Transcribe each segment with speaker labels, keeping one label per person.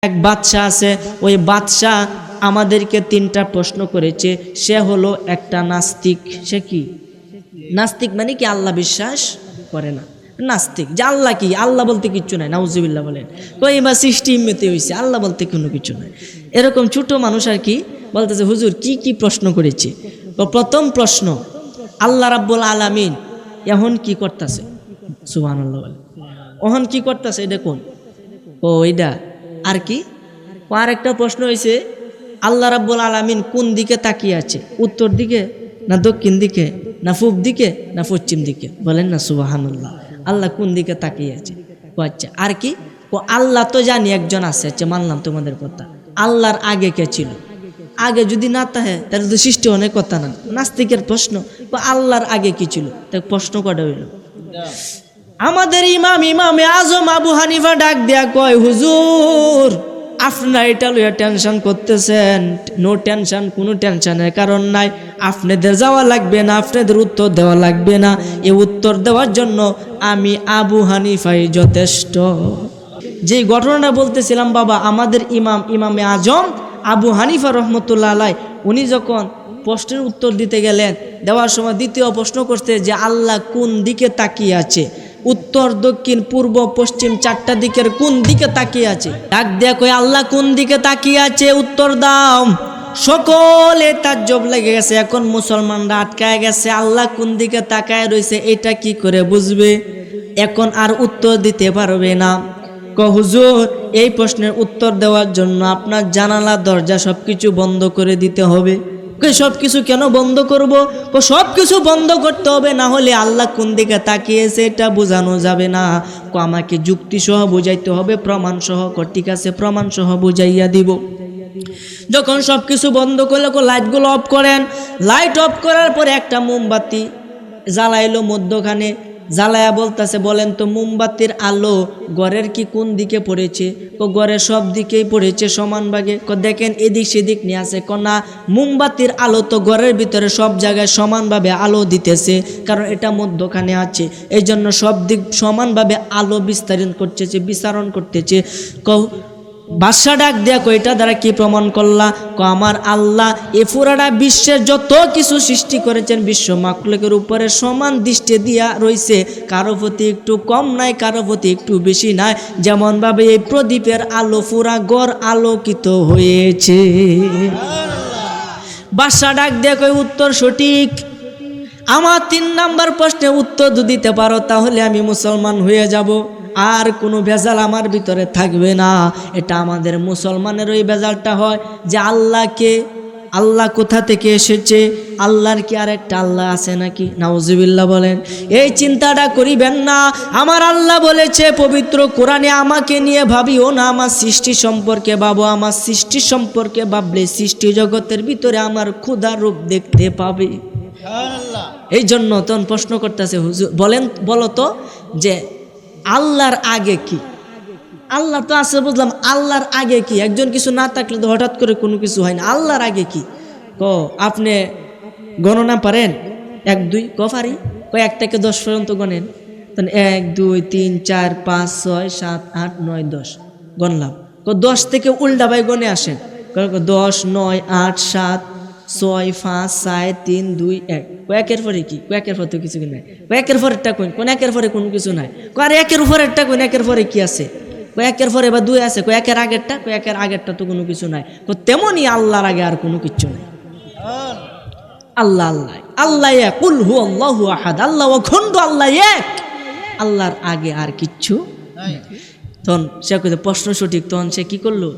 Speaker 1: এক বাদশা আছে, ওই বাদশা আমাদেরকে 3টা প্রশ্ন করেছে। সে হলো একটা নাস্তিক। সে কি নাস্তিক? মানে কি আল্লাহ বিশ্বাস করে না, নাস্তিক। যে আল্লাহ কি, আল্লাহ বলতে কিচ্ছু নাই, নাউজুবিল্লাহ বলেন। কই বা সৃষ্টি ইম্মতি হয়েছে, আল্লাহ বলতে কোনো কিছু নাই। এরকম ছোট মানুষ আর কি বলতেছে, হুজুর কি কি প্রশ্ন করেছে। তো প্রথম প্রশ্ন, আল্লাহ রাব্বুল আলামিন এখন কি করতেছে? সুবহানাল্লাহ বলে। এখন কি করতেছে এটা কোন? ও এইটা। আর কি? আর একটা প্রশ্ন হয়েছে, আল্লাহ রাব্বুল আলামিন কোন দিকে তাকিয়ে আছে? উত্তর দিকে না দক্ষিণ দিকে না পূব দিকে না পশ্চিম দিকে? বলেন না সুবহানাল্লাহ। আল্লাহ কোন দিকে তাকিয়ে আছে? ও আচ্ছা। আর কি? ও আল্লাহ তো জানি একজন আছে, আচ্ছা মানলাম তোমাদের কথা। আল্লাহর আগে কে ছিল? আগে যদি না থাকে তাহলে তো সৃষ্টি অনেক কথা না। নাস্তিকের প্রশ্ন, আল্লাহর আগে কি ছিল? তাই প্রশ্ন কটা হইল। আমাদের ইমামে আজম আবু হানিফা ডাক দেয়া কয়, হুজুর আপনারা এটা লইয়া টেনশন করতেছেন। নো টেনশন, কোনো টেনশনের কারণ নাই। আপনাদের যাওয়া লাগবে না, আপনাদের উত্তর দেওয়া লাগবে না। এই উত্তর দেওয়ার জন্য আমি আবু হানিফাই যথেষ্ট। যে ঘটনাটা বলতেছিলাম বাবা, আমাদের ইমামে আজম আবু হানিফা রহমতুল্লাহ আলাই, উনি যখন প্রশ্নের উত্তর দিতে গেলেন, দেওয়ার সময় দ্বিতীয় প্রশ্ন করতে যে আল্লাহ কোন দিকে তাকিয়ে আছে? উত্তর দক্ষিণ পূর্ব পশ্চিম 4টা দিকের কোন দিকে তাকিয়ে আছে? ডাক দেয়া কই, আল্লাহ কোন দিকে তাকিয়ে আছে উত্তর দাও। সকলে তাজ্জব লেগে গেছে। এখন মুসলমানরা আটকায় গেছে, আল্লাহ কোন দিকে তাকায় রয়েছে এটা কি করে বুঝবে? এখন আর উত্তর দিতে পারবে না। হুজুর এই প্রশ্নের উত্তর দেওয়ার জন্য আপনার জানালা দরজা সবকিছু বন্ধ করে দিতে হবে। সবকিছু কেন বন্ধ করব? সবকিছু বন্ধ করতে হবে, না হলে আল্লাহ কোন দিকে তাকিয়েছে এটা বোঝানো যাবে না। আমাকে যুক্তি সহ বুঝাইতে হবে, প্রমাণ সহ। ঠিক আছে, প্রমাণ সহ বুঝাইয়া দিব। যখন সবকিছু বন্ধ করলে লাইটগুলো অফ করেন। লাইট অফ করার পরে একটা মোমবাতি জ্বালাইলো মধ্যখানে। জ্বালায়া বলতেছে, বলেন তো মোমবাতির আলো ঘরের কি কোন দিকে পড়েছে? ঘরের সব দিকেই পড়েছে সমান ভাগে। দেখেন এদিক সেদিক নিয়ে আছে। না, মোমবাতির আলো তো ঘরের ভিতরে সব জায়গায় সমানভাবে আলো দিতেছে, কারণ এটা মধ্যখানে আছে, এই জন্য সব দিক সমানভাবে আলো বিস্তারণ করতেছে। বাদশা ডাক দেয়া কই, এটা দ্বারা কি প্রমাণ করলা? আমার আল্লাহ এ পুরাটা বিশ্বের যত কিছু সৃষ্টি করেছেন বিশ্ব মাখলুকের উপরে সমান দৃষ্টি দিয়া রয়েছে, কারো প্রতি একটু কম নাই, কারো প্রতি একটু বেশি নাই। যেমন ভাবে এই প্রদীপের আলো পুরা ঘর আলোকিত হয়েছে। বাদশা ডাক দেয়া কই, উত্তর সঠিক। আমার 3 নাম্বার প্রশ্নের উত্তর দিতে পারো তাহলে আমি মুসলমান হয়ে যাব, আর কোনো ভেজাল আমার ভিতরে থাকবে না। এটা আমাদের মুসলমানের ওই ভেজালটা হয় যে আল্লাহকে, আল্লাহ কোথা থেকে এসেছে? আল্লাহর কি আর একটা আল্লাহ আছে নাকি? নাউজুবিল্লাহ বলেন। এই চিন্তাটা করিবেন না। আমার আল্লাহ বলেছে পবিত্র কোরআনে, আমাকে নিয়ে ভাবিও না, আমার সৃষ্টি সম্পর্কে ভাবো। আমার সৃষ্টি সম্পর্কে ভাবলে সৃষ্টি জগতের ভিতরে আমার ক্ষুধা রূপ দেখতে পাবে। এই জন্য তখন প্রশ্ন করতেছে, হুজুর বলো তো যে আল্লাহর আগে কি? আল্লাহ তো আছে বুঝলাম, আল্লাহর আগে কি? একজন কিছু না থাকলে তো হঠাৎ করে কোনো কিছু হয় না। আল্লাহর আগে কি? আপনি গণনা পারেন? 1 2 পারি। 1 থেকে 10 পর্যন্ত গণেন। 1 2 3 4 5 6 7 8 9 10 গণলাম। 10 থেকে উল্টা ভাই গণে আসেন। 10 9 8 7 6 5 4 3 2 1। একের পরে কি? একের পরে তো কিছু নাই। একের পরেরটা কোন? একের পরে কোনো কিছু নাই। আর একের উপরেরটা কোন? একের পরে কি আছে? একের পরে বা 2 আছে। একের আগেরটা? একের আগেরটা তো কোনো কিছু নাই। তেমনই আল্লাহর আগে আর কোনো কিছু নাই। আল্লাহ আল্লাহ আল্লাহ এক, কুল হু আল্লাহু আহাদ, আল্লাহ অখণ্ড, আল্লাহ এক। আল্লাহর আগে আর কিচ্ছু। তখন সে প্রশ্ন সঠিক, তখন সে কি করলো?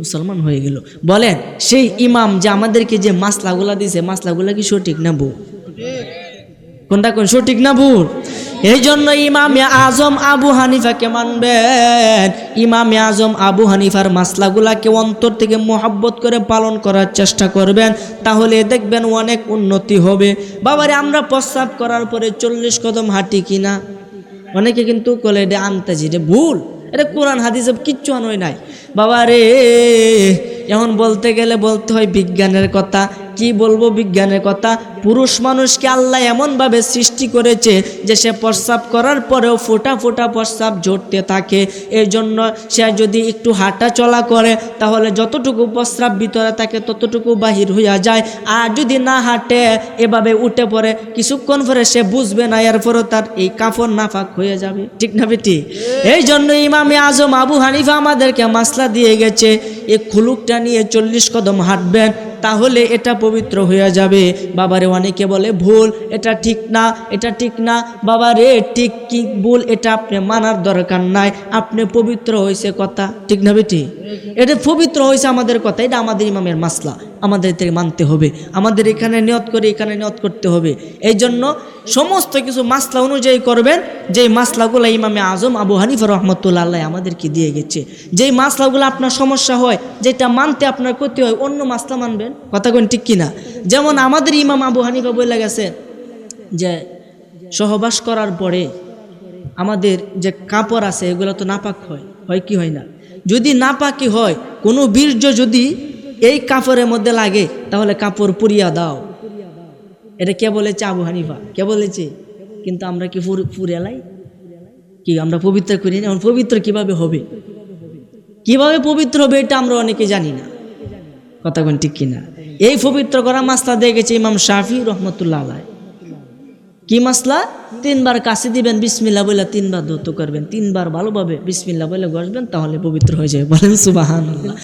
Speaker 1: মুসলমান হয়ে গেল। বলেন সেই ইমাম যে আমাদেরকে যে মাসলাগুলা দিছে, মাসলাগুলা কি সঠিক না ভুল? কোনটা কোন? সঠিক না ভুল? এই জন্য ইমামে আজম আবু হানিফাকে মানবেন। ইমামে আজম আবু হানিফার মাসলাগুলাকে অন্তর থেকে মোহাব্বত করে পালন করার চেষ্টা করবেন, তাহলে দেখবেন অনেক উন্নতি হবে। বাবারে, আমরা প্রস্রাব করার পরে 40 কদম হাঁটি কিনা? অনেকে কিন্তু বলে এটা আনতাজি, এটা ভুল, এটা কোরআন হাদিসে কিচ্ছু আনোই নাই। বাবারে, এখন বলতে গেলে বলতে হয় বিজ্ঞানের কথা। কি বলবো বিজ্ঞানের কথা? পুরুষ মানুষকে আল্লাহ এমনভাবে সৃষ্টি করেছে যে সে প্রস্রাব করার পরেও ফোঁটা ফোঁটা প্রস্রাব ঝরতে থাকে। এই জন্য সে যদি একটু হাঁটা চলা করে তাহলে যতটুকু প্রস্রাব ভিতরে থাকে ততটুকু বাহির হইয়া যায়। আর যদি না হাঁটে এভাবে উঠে পড়ে কিছুক্ষণ পরে সে বুঝবে না, এরপরও তার এই কাফন নাফাক হয়ে যাবে। ঠিক না বেটি? এই জন্য ইমামে আজম আবু হানিফা আমাদেরকে মাসলা দিয়ে গেছে, এই খুলুকটা নিয়ে 40 কদম হাঁটবেন তাহলে এটা পবিত্র হয়ে যাবে। বাবারে অনেকে বলে ভুল, এটা ঠিক না, এটা ঠিক না। বাবারে ঠিক কি ভুল এটা আপনি মানার দরকার নাই, আপনি পবিত্র হয়েছে কথা। ঠিক না বেটি? এটা পবিত্র হয়েছে আমাদের কথা, এটা আমাদের ইমামের মাসলা, আমাদের থেকে মানতে হবে। আমাদের এখানে নিয়ত করে এখানে নিয়ত করতে হবে। এই জন্য সমস্ত কিছু মাসলা অনুযায়ী করবেন, যেই মাসলাগুলো ইমামে আজম আবু হানিফা রহমতুল্লাহ আল্লাহ আমাদেরকে দিয়ে গেছে। যেই মাসলাগুলো আপনার সমস্যা হয়, যেটা মানতে আপনার ক্ষতি হয়, অন্য মাসলা মানবেন। কথা কোন ঠিক কিনা? যেমন আমাদের ইমাম আবু হানিফা বলে গেছে যে সহবাস করার পরে আমাদের যে কাপড় আছে এগুলো তো নাপাক হয় কি হয় না? যদি নাপাকি হয়, কোনো বীর্য যদি এই কাপড়ের মধ্যে লাগে তাহলে কাপড় পুড়িয়া দাও। এটা কে বলেছে? আবু হানিফা। কে বলেছে? কিন্তু আমরা কি পুড়িয়ালাই? কি আমরা পবিত্র করি না? এখন পবিত্র কিভাবে হবে? কিভাবে পবিত্র হবে এটা আমরা অনেকে জানি না। কথা কোন ঠিক কিনা? এই পবিত্র করা মাসলা দিয়ে গেছে ইমাম শাফি রহমতুল্লাহ আলাইহি। কি মাসলা? 3 বার কাশি দিবেন, বিসমিল্লাহ বলে 3 বার ধৌত করবেন, 3 বার ভালোভাবে বিসমিল্লাহ বলে ঘষবেন, তাহলে পবিত্র হয়ে যাবে। বলেন সুবহানাল্লাহ।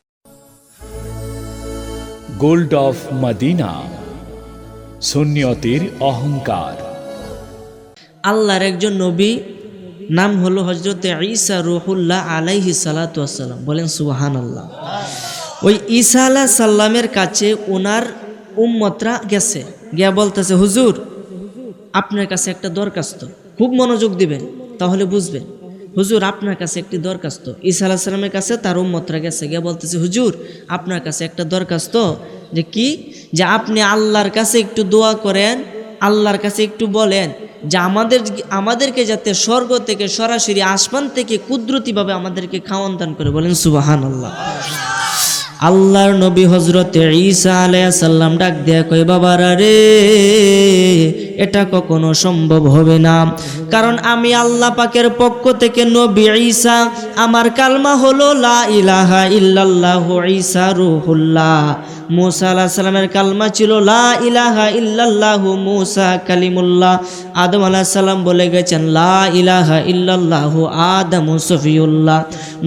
Speaker 2: গোল্ড অফ মদিনা, সুন্নিয়তের অহংকার।
Speaker 1: আল্লাহর একজন নবী নাম হলো হযরতে ঈসা রূহুল্লাহ আলাইহি সালাতু ওয়াসসালাম। বলেন সুবহানাল্লাহ। ওই ঈসা আলাইহিস সালামের কাছে ওনার উম্মতরা গেছে, গিয়া বলতেছে হুজুর আপনার কাছে একটা দরখাস্ত। খুব মনোযোগ দিবেন তাহলে বুঝবেন। হুজুর আপনার কাছে একটি দরখাস্ত। ঈসা আলাইহিস সালামের কাছে তার উম্মতরা গেছে, গিয়া বলতেছে হুজুর আপনার কাছে একটা দরখাস্ত। যে কি? যে আপনি আল্লাহর কাছে একটু দোয়া করেন, আল্লাহর কাছে একটু বলেন যে আমাদেরকে যাতে স্বর্গ থেকে সরাসরি আসমান থেকে কুদরতিভাবে আমাদেরকে খাওয়ান দান করে। বলেন সুবহানাল্লাহ। আল্লাহর নবী হযরতে ঈসা আলাইহিস সালাম ডাক দেয়া কই বাবারা রে, এটা কখনো সম্ভব হবে না, কারণ আমি আল্লাহ পাকের পক্ষ থেকে নবী ঈসা, আমার কালমা হলো লা ইলাহা ইল্লাল্লাহু ঈসা রূহুল্লাহ। মূসা আলাইহিস সালামের কালমা ছিল লা ইলাহা ইল্লাল্লাহু মূসা কালিমুল্লাহ। আদম আলাইহিস সালাম বলে গেছেন লা ইলাহা ইল্লাল্লাহু আদম সফিউল্লাহ।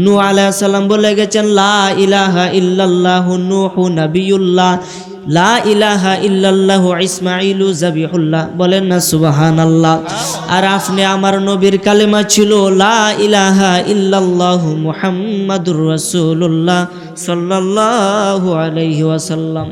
Speaker 1: নূহ আলাইহিস সালাম বলে গেছেন লা ইলাহা ইল্লাল্লাহু নূহ নবিয়ুল্লাহ। লা ইলাহা ইল্লাল্লাহু ইসমাঈলু যাবিহুল্লাহ। বলেন না সুবহানাল্লাহ। আর আপনি আমার নবীর কালেমা ছিল লা ইলাহা ইল্লাল্লাহু মুহাম্মাদুর রাসূলুল্লাহ সাল্লাল্লাহু আলাইহি ওয়াসাল্লাম।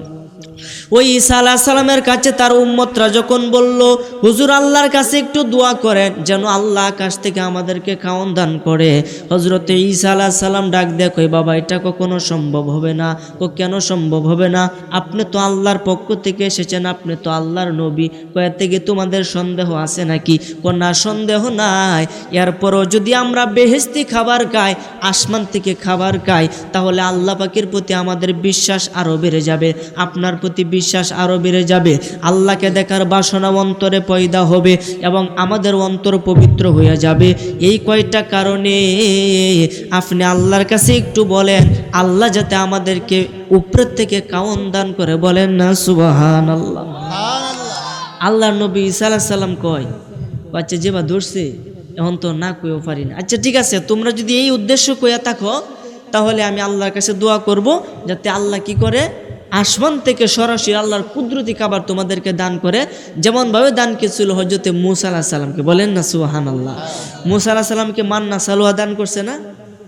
Speaker 1: ওই ঈসা আলাইহিস সালামের কাছে তার উম্মতরা যখন বলল হুজুর আল্লাহর কাছে একটু দোয়া করেন যেন আল্লাহ আকাশ থেকে আমাদেরকে খাওয়ান দান করে, হযরতে ঈসা আলাইহিস সালাম ডাক দেয়া কই বাবা এটা কখনো সম্ভব হবে না। কেন সম্ভব হবে না? আপনি তো আল্লাহর পক্ষ থেকে এসেছেন, আপনি তো আল্লাহর নবী, কয়ে থেকে তোমাদের সন্দেহ আছে নাকি? না সন্দেহ নাই। এরপরও যদি আমরা বেহেশতি খাবার খাই, আসমান থেকে খাবার খাই, তাহলে আল্লাহ পাকের প্রতি আমাদের বিশ্বাস আরও বেড়ে যাবে, আপনার প্রতি বিশ্বাস আরও বেড়ে যাবে, আল্লাহকে দেখার বাসনা অন্তরে পয়দা হবে এবং আমাদের অন্তর পবিত্র হয়ে যাবে। এই কয়টা কারণে আপনি আল্লাহর কাছে একটু বলেন আল্লাহ যাতে আমাদেরকে উপরের থেকে খাওয়ান দান করে। বলেন না সুবহানাল্লাহ। আল্লাহর নবী ঈসা আলাইহিস সালাম কয় আচ্ছা যেবা ধরছে এখন তো না কইও পারি না। আচ্ছা ঠিক আছে, তোমরা যদি এই উদ্দেশ্য কইয়া থাকো তাহলে আমি আল্লাহর কাছে দোয়া করব যাতে আল্লাহ কি করে আসমান থেকে সরাসরি আল্লাহর কুদরতি খাবার তোমাদেরকে দান করে, যেমনভাবে দান করেছিল হযরতে মূসা আলাইহিস সালামকে। বলেন না সুবহানাল্লাহ। মূসা আলাইহিস সালামকে মান্না সালোয়া দান করছে না?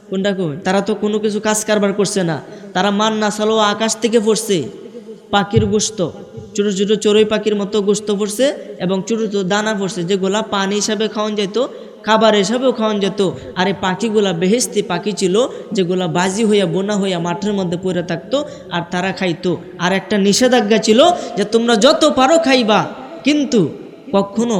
Speaker 1: কোনটা কই? তারা তো কোনো কিছু কাজ কারবার করছে না, তারা মান্না সালোয়া আকাশ থেকে পড়ছে, পাখির গোশত, ছোটো ছোটো চড়ুই পাখির মতো গোশত পড়ছে এবং ছোটো ছোটো দানা পড়ছে, যেগুলা পানি হিসাবে খাওয়ান যেত, খাবার হিসাবেও খাওয়ান যেত। আর এই পাখিগুলা বেহেশতি পাখি ছিল, যেগুলা বাজি হইয়া বোনা হইয়া মাঠের মধ্যে পড়ে থাকতো আর তারা খাইতো। আর একটা নিষেধাজ্ঞা ছিল যে তোমরা যত পারো খাইবা, কিন্তু কখনো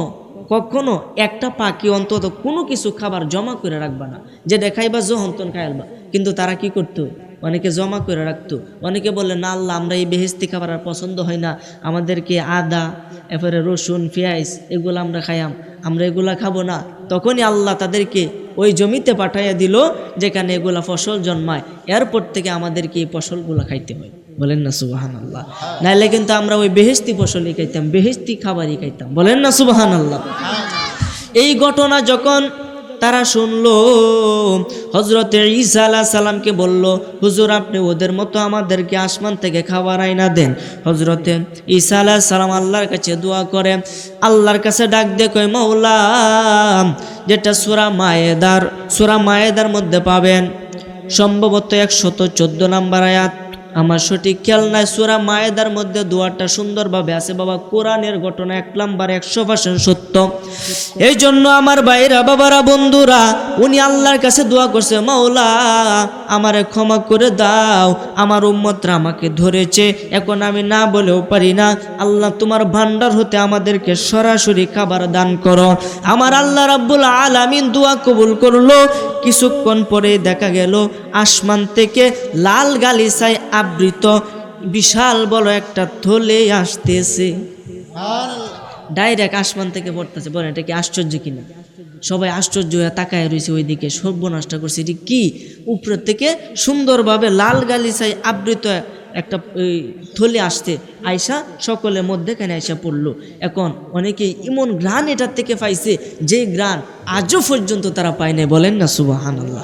Speaker 1: কখনো একটা পাখি অন্তত কোনো কিছু খাবার জমা করে রাখবা না, যে দেখাইবা যখন তখন খাইবা। কিন্তু তারা কি করতো? অনেকে জমা করে রাখতো। অনেকে বললেন না আল্লাহ আমরা এই বেহেস্তি খাবার আর পছন্দ হয় না, আমাদেরকে আদা এরপরে রসুন পেঁয়াজ এগুলো আমরা খাইয়াম, আমরা এগুলা খাবো না। তখনই আল্লাহ তাদেরকে ওই জমিতে পাঠাইয়া দিল যেখানে এগুলা ফসল জন্মায়, এরপর থেকে আমাদেরকে এই ফসলগুলো খাইতে হয়। বলেন না সুবহানাল্লাহ। নাইলে কিন্তু আমরা ওই বেহেস্তি ফসলই খাইতাম, বেহেস্তি খাবারই খাইতাম। বলেন না সুবহানাল্লাহ। এই ঘটনা যখন তারা শুনলো, হজরতে ঈসা আলাইহিস সালামকে বলল, হুজুর আপনি ওদের মতো আমাদেরকে আসমান থেকে খাবার আইনা দেন। হজরতে ঈসা আলাইহিস সালাম আল্লাহর কাছে দোয়া করে, আল্লাহর কাছে ডাক দিয়ে কয়, মাওলা, যেটা সূরা মায়েদার মধ্যে পাবেন, সম্ভবত 114 নম্বর আয়াত, আমার সঠিক খেয়াল নাই। সূরা মায়েদার মধ্যে দোয়াটা সুন্দরভাবে আছে বাবা। কোরআনের ঘটনা 1 নাম্বার 100% সত্য। এই জন্য আমার ভাইরা, বাবারা, বন্ধুরা, উনি আল্লাহর কাছে দোয়া করছে, মাওলা আমারে ক্ষমা করে দাও, আমার উম্মতরা আমাকে ধরেছে, এখন আমি না বলেও পারি না। আল্লাহ তোমার ভান্ডার হতে আমাদেরকে সরাসরি খাবার দান করো। আমার আল্লাহ রাব্বুল আলামিন দোয়া কবুল করলো। কিছুক্ষণ পরে দেখা গেল আসমান থেকে লাল গালিচায় আবৃত বিশাল বড় একটা থলে আসতেছে, ডাইরেক্ট আসমান থেকে পড়তেছে। বলেন এটা কি আশ্চর্য কিনা? সবাই আশ্চর্য হয়ে তাকায় রয়েছে ওইদিকে, সর্বনাশটা করছে। এটি কি? উপর থেকে সুন্দরভাবে লাল গালিচায় আবৃত একটা থলে আসতে আয়সা সকলের মধ্যেখানে আয়সা পড়লো। এখন অনেকেই এমন গ্রান এটার থেকে পাইছে যে গ্রান আজও পর্যন্ত তারা পায় নাই। বলেন না সুবহানাল্লাহ।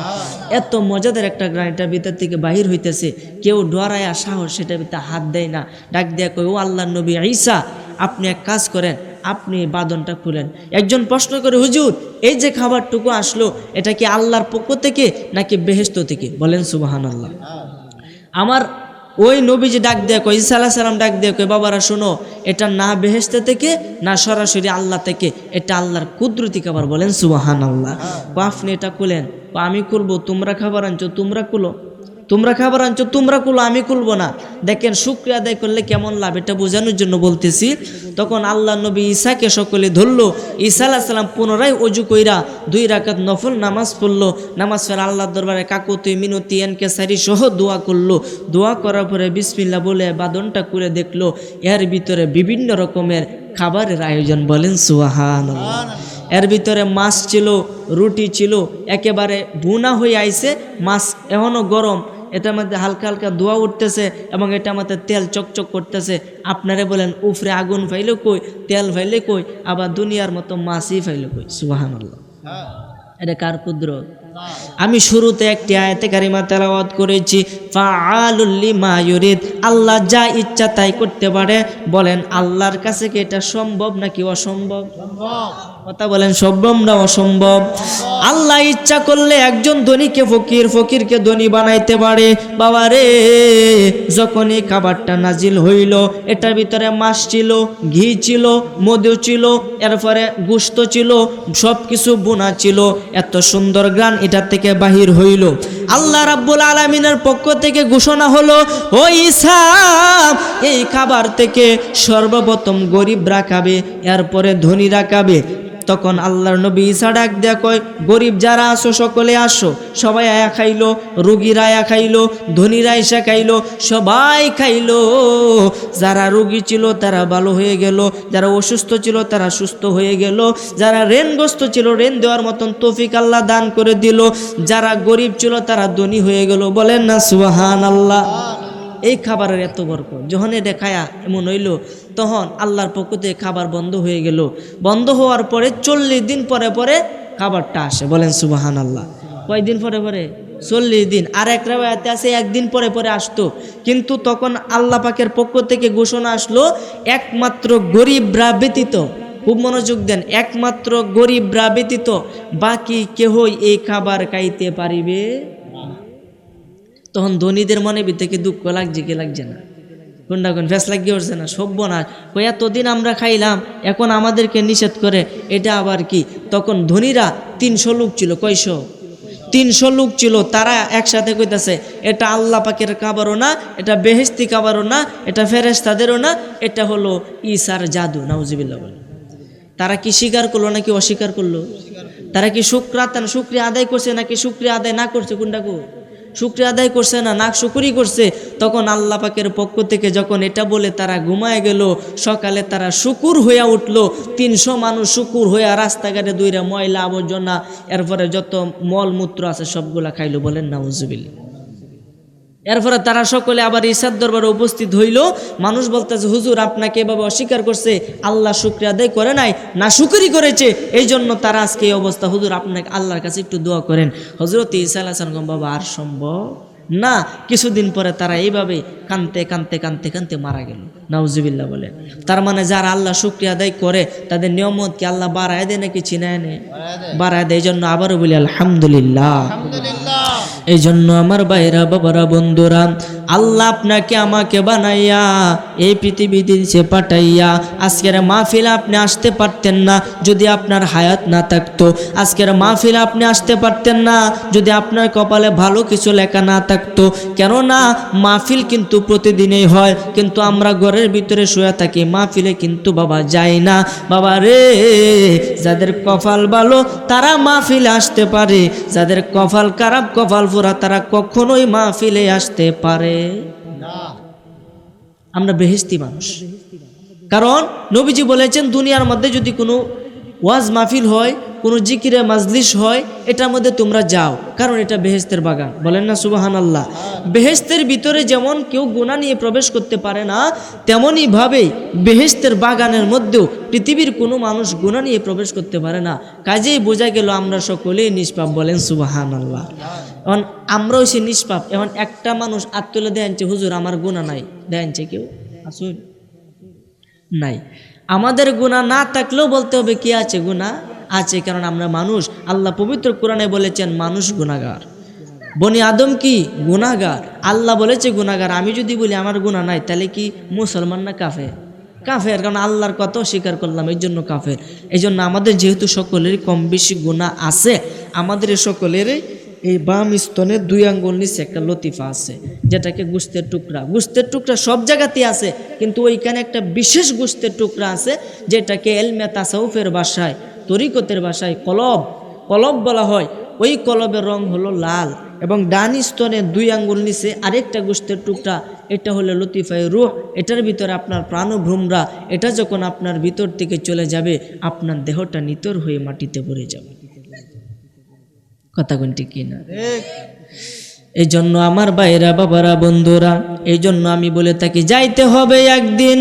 Speaker 1: এত মজাদার একটা গ্রান এটার ভিতর থেকে বাহির হইতেছে। কেউ ডরায়া সাহস সেটার ভিতরে হাত দেয় না। ডাক দেয়া কই, ও আল্লাহর নবী ঈসা, আপনি এক কাজ করেন, আপনি বাঁধনটা খুলেন। একজন প্রশ্ন করে, হুজুর এই যে খাবারটুকু আসলো এটা কি আল্লাহর পক্ষ থেকে নাকি বেহেশত থেকে? বলেন সুবহানাল্লাহ। আমার ওই নবীজি ডাক দেয়া কয়, ঈসা আলাইহিস সালাম ডাক দেয়া কয়, বাবারা শোনো, এটা না বেহেশত থেকে না সরাসরি আল্লাহ থেকে, এটা আল্লাহর কুদরতি খাবার। বলেন সুবহানাল্লাহ। আপনি এটা খুলেন। আমি খুলবো, তোমরা খাবার আনছো তোমরা খুলো, তোমরা খাবার আনছো তোমরা খুলো, আমি খুলবো না। দেখেন শুকরিয়া আদায় করলে কেমন লাভ, এটা বোঝানোর জন্য বলতেছি। তখন আল্লাহ নবী ঈসাকে সকলে ধরলো। ঈসা আলাইহিস সালাম পুনরায় ওযু কইরা 2 রাকাত নফল নামাজ পড়লো। নামাজ পড়ে আল্লাহর দরবারে কাকুতি মিনতি এনকেসারি সহ দোয়া করলো। দোয়া করার পরে বিসমিল্লাহ বলে বাঁধনটা খুলে দেখলো এর ভিতরে বিভিন্ন রকমের খাবারের আয়োজন। বলেন সুবহানাল্লাহ। এর ভিতরে মাছ ছিল, রুটি ছিল, একেবারে ভুনা হয়ে আইছে মাছ, এখনও গরম, এটার মধ্যে হালকা হালকা ধোঁয়া উঠতেছে এবং এটার মধ্যে তেল চকচক করতেছে। আপনারা বলেন উফরে আগুন ফাইলো কই, তেল ফাইলে কই, আবার দুনিয়ার মতো মাছই ফাইলো কই? সুবহানাল্লাহ। এটা কার কুদরত? আমি শুরুতে একটি আয়াতে কারিমা তেলাওয়াত করেছি, ফাআলুল লিমা ইউরিদ, আল্লাহ যা ইচ্ছা তাই করতে পারে। বলেন আল্লাহর কাছে কি এটা সম্ভব নাকি অসম্ভব? কথা বলেন, সম্ভব না অসম্ভব? আল্লাহ ইচ্ছা করলে একজন ধনীকে ফকির, ফকিরকে ধনী বানাইতে পারে। বাবা রে, যখন এই খাবারটা নাজিল হইল, এটার ভিতরে মাছ ছিল, ঘি ছিল, মধু ছিল, এরপরে গোশত ছিল, সব কিছু বোনা ছিল, এত সুন্দর গান এটার থেকে বাহির হইল। আল্লাহ রাব্বুল আলামিনের পক্ষ থেকে ঘোষণা হলো, ও ঈসা, এই খাবার থেকে সর্বপ্রথম গরিবরা খাবে, এরপরে ধনীরা খাবে। তখন আল্লাহর নবী ঈসা ডাক দেয়া কয়, গরিব যারা আসো সকলে আসো। সবাই আয়া খাইলো, রোগীরা আয়া খাইলো, ধনীরা এসে খাইলো, সবাই খাইলো। যারা রোগী ছিল তারা ভালো হয়ে গেল, যারা অসুস্থ ছিল তারা সুস্থ হয়ে গেল, যারা ঋণগ্রস্ত ছিল ঋণ দেওয়ার মতন তৌফিক আল্লাহ দান করে দিল, যারা গরিব ছিল তারা ধনী হয়ে গেল। বলেন না সুবহানাল্লাহ। এই খাবারের এত বরকত। যখন এটা খায়া এমন হইল, তখন আল্লাহর পক্ষ থেকে খাবার বন্ধ হয়ে গেল। বন্ধ হওয়ার পরে 40 দিন পরে পরে খাবারটা আসে। বলেন সুবহানাল্লাহ। কয়দিন পরে পরে? 40 দিন। আর এক রাওয়ায়াতে আছে 1 দিন পরে পরে আসতো। কিন্তু তখন আল্লাহ পাকের পক্ষ থেকে ঘোষণা আসলো, একমাত্র গরিবরা ব্যতীত, খুব মনোযোগ দেন, একমাত্র গরিবরা ব্যতীত বাকি কেহই এই খাবার খাইতে পারিবে। তখন ধনীদের মনে ভিতরে দুঃখ লাগছে কি লাগছে না? কোনটা কোন ফেস লাগিয়ে উঠছে না? সভ্য না, এতদিন আমরা খাইলাম, এখন আমাদেরকে নিষেধ করে, এটা আবার কি? তখন ধনীরা 300 লোক ছিল। কয়শো? 300 লোক ছিল। তারা একসাথে কইতাছে, এটা আল্লাহ পাকের খাবারও না, এটা বেহেশতি খাবারও না, এটা ফেরেশতাদেরও না, এটা হলো ঈসার জাদু। নাউজুবিল্লাহ বলে। তারা কি স্বীকার করলো নাকি অস্বীকার করলো? তারা কি শুকরিয়া আদায় করছে নাকি শুকরিয়া আদায় না করছে? কোনটা কো? শুকরিয়া আদায় করছে না, নাক শুকুরি করছে। তখন আল্লাহ পাকের পক্ষ থেকে যখন এটা বলে তারা ঘুমায় গেল, সকালে তারা শুকুর হইয়া উঠলো। 300 মানুষ শুকুর হইয়া রাস্তাঘাটে দইরা ময়লা আবর্জনা এরপরে যত মলমূত্র আছে সবগুলা খাইলো। বলেন নাউজুবিল্লাহ। এরপরে তারা সকলে আবার ঈসার দরবারে উপস্থিত হইল। মানুষ বলতেছে, হুজুর আপনাকে এভাবে অস্বীকার করছে, আল্লাহ শুকরিয়া আদায় করে নাই, না শুকরি করেছে, এই জন্য তারা আজকে এই অবস্থা। হুজুর আপনাকে আল্লাহর কাছে একটু দোয়া করেন। হযরত ঈসা আলাইহিস সালাম, বাবা আর সম্ভব না। কিছুদিন পরে তারা এইভাবে কানতে কানতে কানতে কানতে মারা গেল। নাউজুবিল্লাহ বলে। তার মানে যারা আল্লাহ শুকরিয়া আদায় করে তাদের নিয়ামত কি আল্লাহ বাড়ায় দেয় নাকি ছিনায় নেয়? বাড়ায় দেয়। এই জন্য আবারও বলি আলহামদুলিল্লাহ। এই জন্য আমার ভাইরা বাবারা বন্ধুরা, আল্লাহ আপনাকে আমাকে বানাইয়া এই পৃথিবী দিনছে পাঠাইয়া, আজকের মাহফিলে আপনি আসতে পারতেন না যদি আপনার হায়াত না থাকতো। আজকের মাহফিলে আপনি আসতে পারতেন না যদি আপনার কপালে ভালো কিছু লেখা না থাকতো। কেননা মাহফিল কিন্তু প্রতিদিনই হয়, কিন্তু আমরা ঘরের ভিতরে শুয়ে থাকি, মাহফিলে কিন্তু বাবা যায় না। বাবা রে, যাদের কপাল ভালো তারা মাহফিলে আসতে পারে, যাদের কপাল খারাপ, কপাল পোড়া, তারা কখনোই মাহফিলে আসতে পারে না। আমরা বেহেশতি মানুষ। কারণ নবীজি বলেছেন, দুনিয়ার মধ্যে যদি কোনো ওয়াজ মাহফিল হয়, কোনো জিকিরে মাজলিস হয়, এটার মধ্যে তোমরা যাও, কারণ এটা বেহেশতের বাগান। বলেন না সুবহানাল্লাহ। বেহেশতের ভিতরে যেমন কেউ গুনাহ নিয়ে প্রবেশ করতে পারে না, তেমনই ভাবে বেহেশতের বাগানের মধ্যেও পৃথিবীর কোনো মানুষ গুনাহ নিয়ে প্রবেশ করতে পারে না। কাজেই বোঝা গেল আমরা সকলেই নিষ্পাপ। বলেন সুবহানাল্লাহ। এখন আমরাও সে নিষ্পাপ। এখন একটা মানুষ আত্মলে দেয়ানছে, হুজুর আমার গুনাহ নাই, দেয়ানছে কেউ আসুন নাই। আমাদের গুনাহ না থাকলেও বলতে হবে কি আছে, গুনাহ আছে, কারণ আমরা মানুষ। আল্লাহ পবিত্র কোরআনে বলেছেন মানুষ গুনাহগার, বনি আদম কি গুনাহগার। আল্লাহ বলেছে গুনাহগার। আমি যদি বলি আমার গুনাহ নাই, তাহলে কি মুসলমান না কাফের? কাফের, কারণ আল্লাহর কথা স্বীকার করলাম, এই জন্য কাফের। এই জন্য আমাদের যেহেতু সকলেরই কম বেশি গুনাহ আছে, আমাদের সকলেরই এই বাম স্তনের 2 আঙ্গুল নিচে একটা লতিফা আছে, যেটাকে গোশতের টুকরা। গোশতের টুকরা সব জায়গাতেই আছে, কিন্তু ওইখানে একটা বিশেষ গোশতের টুকরা আছে, যেটাকে এলমে তাসাউফের ভাষায়, তরিকতের ভাষায় কলব বলা হয়। ওই কলবের রং হলো লাল, এবং ডান স্তনে 2 আঙ্গুল নিচে আরেকটা গোশতের টুকরা, এটা হলো লতিফায়ে রূহ। এটার ভিতরে আপনার প্রাণভ্রমরা, এটা যখন আপনার ভিতর থেকে চলে যাবে, আপনার দেহটা নিতর হয়ে মাটিতে পড়ে যাবে। কথা কোনটি কিনা? এই জন্য আমার ভাইরা বাবারা বন্ধুরা, এই জন্য আমি বলে থাকি, যাইতে হবে একদিন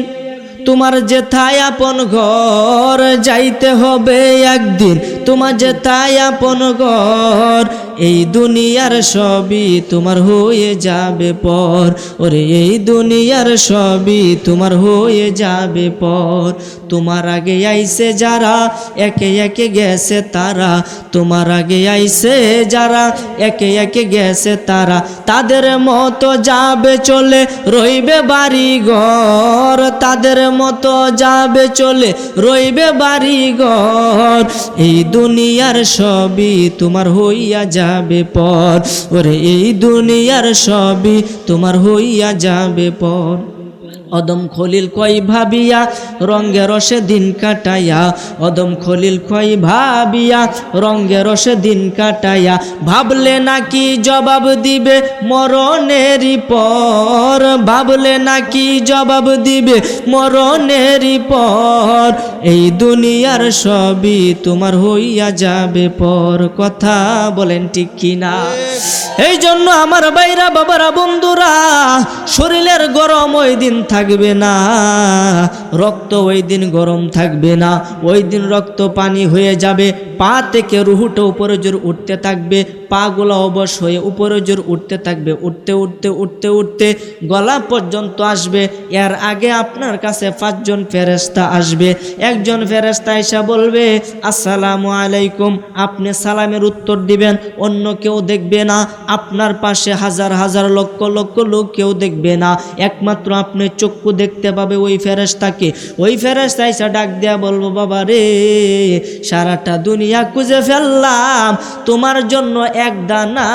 Speaker 1: তোমার যেথায় আপন ঘর, যাইতে হবে একদিন তোমার যেথায় আপন ঘর। এই দুনিয়ার সবই তোমার হয়ে যাবে পর, ওরে এই দুনিয়ার সবই তোমার হয়ে যাবে পর। তোমার আগে আইছে যারা, একে একে গেছে তারা। তোমার আগে আইছে যারা, একে একে গেছে তারা। তাদের মতো যাবে চলে, রইবে বাড়ি ঘর। তাদের মতো যাবে চলে, রইবে বাড়ি ঘর। এই দুনিয়ার সবই তোমার হইয়া যাবে পর, ওরে এই দুনিয়ার সবই তোমার হইয়া যাবে পর। অদম খলিল কই ভাবিয়া রঙ্গে রসে দিন কাটাইয়া, অদম খলিল কই ভাবিয়া রঙ্গে রসে দিন কাটাইয়া। ভাবলে নাকি জবাব দিবে মরণেরই পর, ভাবলে নাকি জবাব দিবে মরণেরই পর। এই দুনিয়ার সবই তোমার হইয়া যাবে পর। কথা বলেন ঠিক কিনা? এই জন্য আমার ভাইরা বাবারা বন্ধুরা, শরীরের গরম ওই দিন থাকবে না, রক্ত ওই দিন গরম থাকবে না। ওই দিন রক্ত পানি হয়ে যাবে, পা থেকে রুহুটা উপরে জোর উঠতে থাকবে, পাগুলো অবশ হয়ে উপরে জোর উঠতে থাকবে, উঠতে উঠতে উঠতে উঠতে গলা পর্যন্ত আসবে। এর আগে আপনার কাছে 5 জন ফেরেশতা আসবে। একজন ফেরেশতা এসে বলবে আসসালামু আলাইকুম, আপনি সালামের উত্তর দিবেন, অন্য কেউ দেখবে না। আপনার পাশে হাজার হাজার লক্ষ লক্ষ লোক কেউ দেখবে না, একমাত্র আপনি চক্ষু দেখতে পাবে ওই ফেরেশতাকে। ওই ফেরেশতা এসে ডাক দেয়া বলবো, বাবা রে, সারাটা দুনিয়া খুঁজে ফেললাম, তোমার জন্য এক দানা,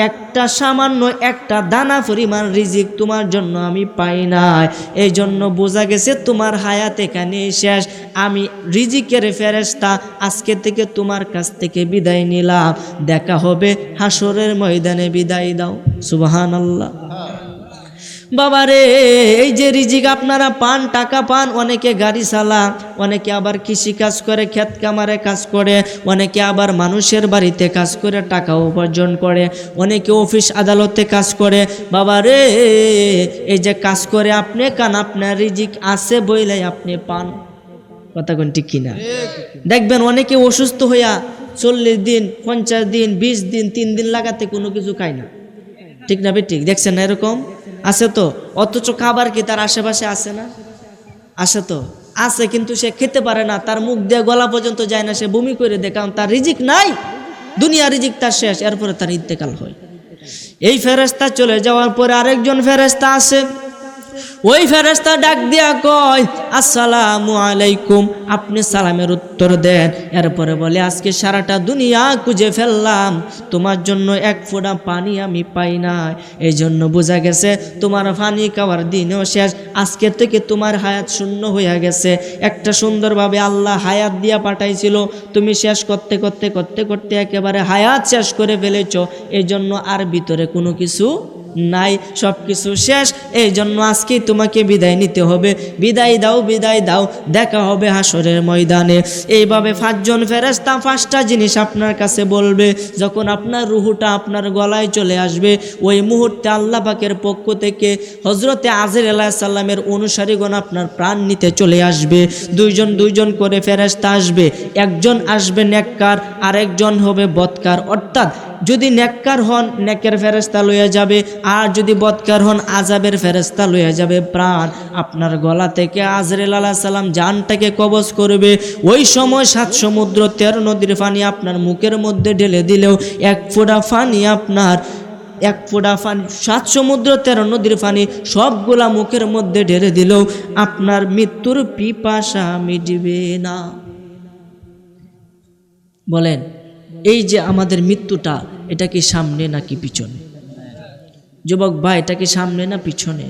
Speaker 1: একটা সামান্য একটা দানা পরিমাণ রিজিক তোমার জন্য আমি পাই নাই। এই জন্য বোঝা গেছে তোমার হায়াত এখানেই শেষ। আমি রিজিকের ফেরেশতা আজকে থেকে তোমার কাছ থেকে বিদায় নিলাম, দেখা হবে হাসরের ময়দানে, বিদায় দাও। সুবহানাল্লাহ। বাবারে, এই যে রিজিক আপনারা পান, টাকা পান, অনেকে গাড়ি চালা, অনেকে আবার কৃষি কাজ করে, ক্ষেত কামারে কাজ করে, অনেকে আবার মানুষের বাড়িতে কাজ করে টাকা উপার্জন করে, অনেকে অফিস আদালতে কাজ করে। বাবারে, এই যে কাজ করে আপনি কান, আপনার রিজিক আছে বইলাই আপনি পান। কথা কোন ঠিক কিনা? দেখবেন অনেকে অসুস্থ হইয়া 40 দিন, 50 দিন, 20 দিন, 3 দিন লাগাতে কোনো কিছু খায় না। ঠিক না ঠিক? দেখছেন না এরকম আছে তো? অথচ খাবার কি তার আশেপাশে আছে না? আছে তো আছে, কিন্তু সে খেতে পারে না, তার মুখ দিয়ে গলা পর্যন্ত যায় না, সে বমি করে দেয়, কারণ তার রিজিক নাই, দুনিয়া রিজিক তার শেষ। এরপরে তার ইন্তেকাল হয়। এই ফেরেশতা চলে যাওয়ার পরে আরেকজন ফেরেশতা আসে। ওই ফেরেশতা ডাক দিয়া কয়, আসসালামু আলাইকুম। আপনি সালামের উত্তর দেন। এরপরে বলে, আজকে সারাটা দুনিয়া খুঁজে ফেললাম, তোমার জন্য এক ফোঁটা পানি আমি পাই নাই। এই জন্য বোঝা গেছে তোমার পানি খাওয়ার দিনও শেষ। আজকে থেকে তোমার হায়াত শূন্য হয়ে গেছে। একটা সুন্দরভাবে আল্লাহ হায়াত দিয়া পাঠাইছিল, তুমি শেষ করতে করতে করতে করতে একেবারে হায়াত শেষ করে ফেলেছ। এই জন্য আর ভিতরে কোনো কিছু নাই, সব কিছু শেষ। এই জন্য আজকেই তোমাকে বিদায় নিতে হবে। বিদায় দাও, বিদায় দাও, দেখা হবে হাসরের ময়দানে। এইভাবে 5 জন ফেরেশতা 5টা জিনিস আপনার কাছে বলবে। যখন আপনার রুহুটা আপনার গলায় চলে আসবে, ওই মুহূর্তে আল্লাহ পাকের পক্ষ থেকে হযরতে আজরাইল আলাইহিস সালামের অনুসারীগণ আপনার প্রাণ নিতে চলে আসবে। 2 জন করে ফেরেশতা আসবে। একজন আসবে নেককার, আরেকজন হবে বদকার। অর্থাৎ যদি নেককার হন, নেকের ফেরেশতা লইয়া যাবে, আর যদি বদকার হন, আযাবের ফেরেশতা লইয়া যাবে প্রাণ। আপনার গলা থেকে আজরাইল আলাইহিস সালাম জানটাকে কবজ করবে। ওই সময় 7 সমুদ্র 13 নদীর পানি আপনার মুখের মধ্যে ঢেলে দিলেও এক ফোঁটা পানি, আপনার এক ফোঁটা পানি, 7 সমুদ্র 13 নদীর পানি সবগুলা মুখের মধ্যে ঢেলে দিলেও আপনার মৃত্যুর পিপাসা মিটবে না। বলেন, এই যে আমাদের মৃত্যুটা, এটা কি সামনে নাকি পিছনে? যুবক ভাই, এটা কি সামনে না পিছনে?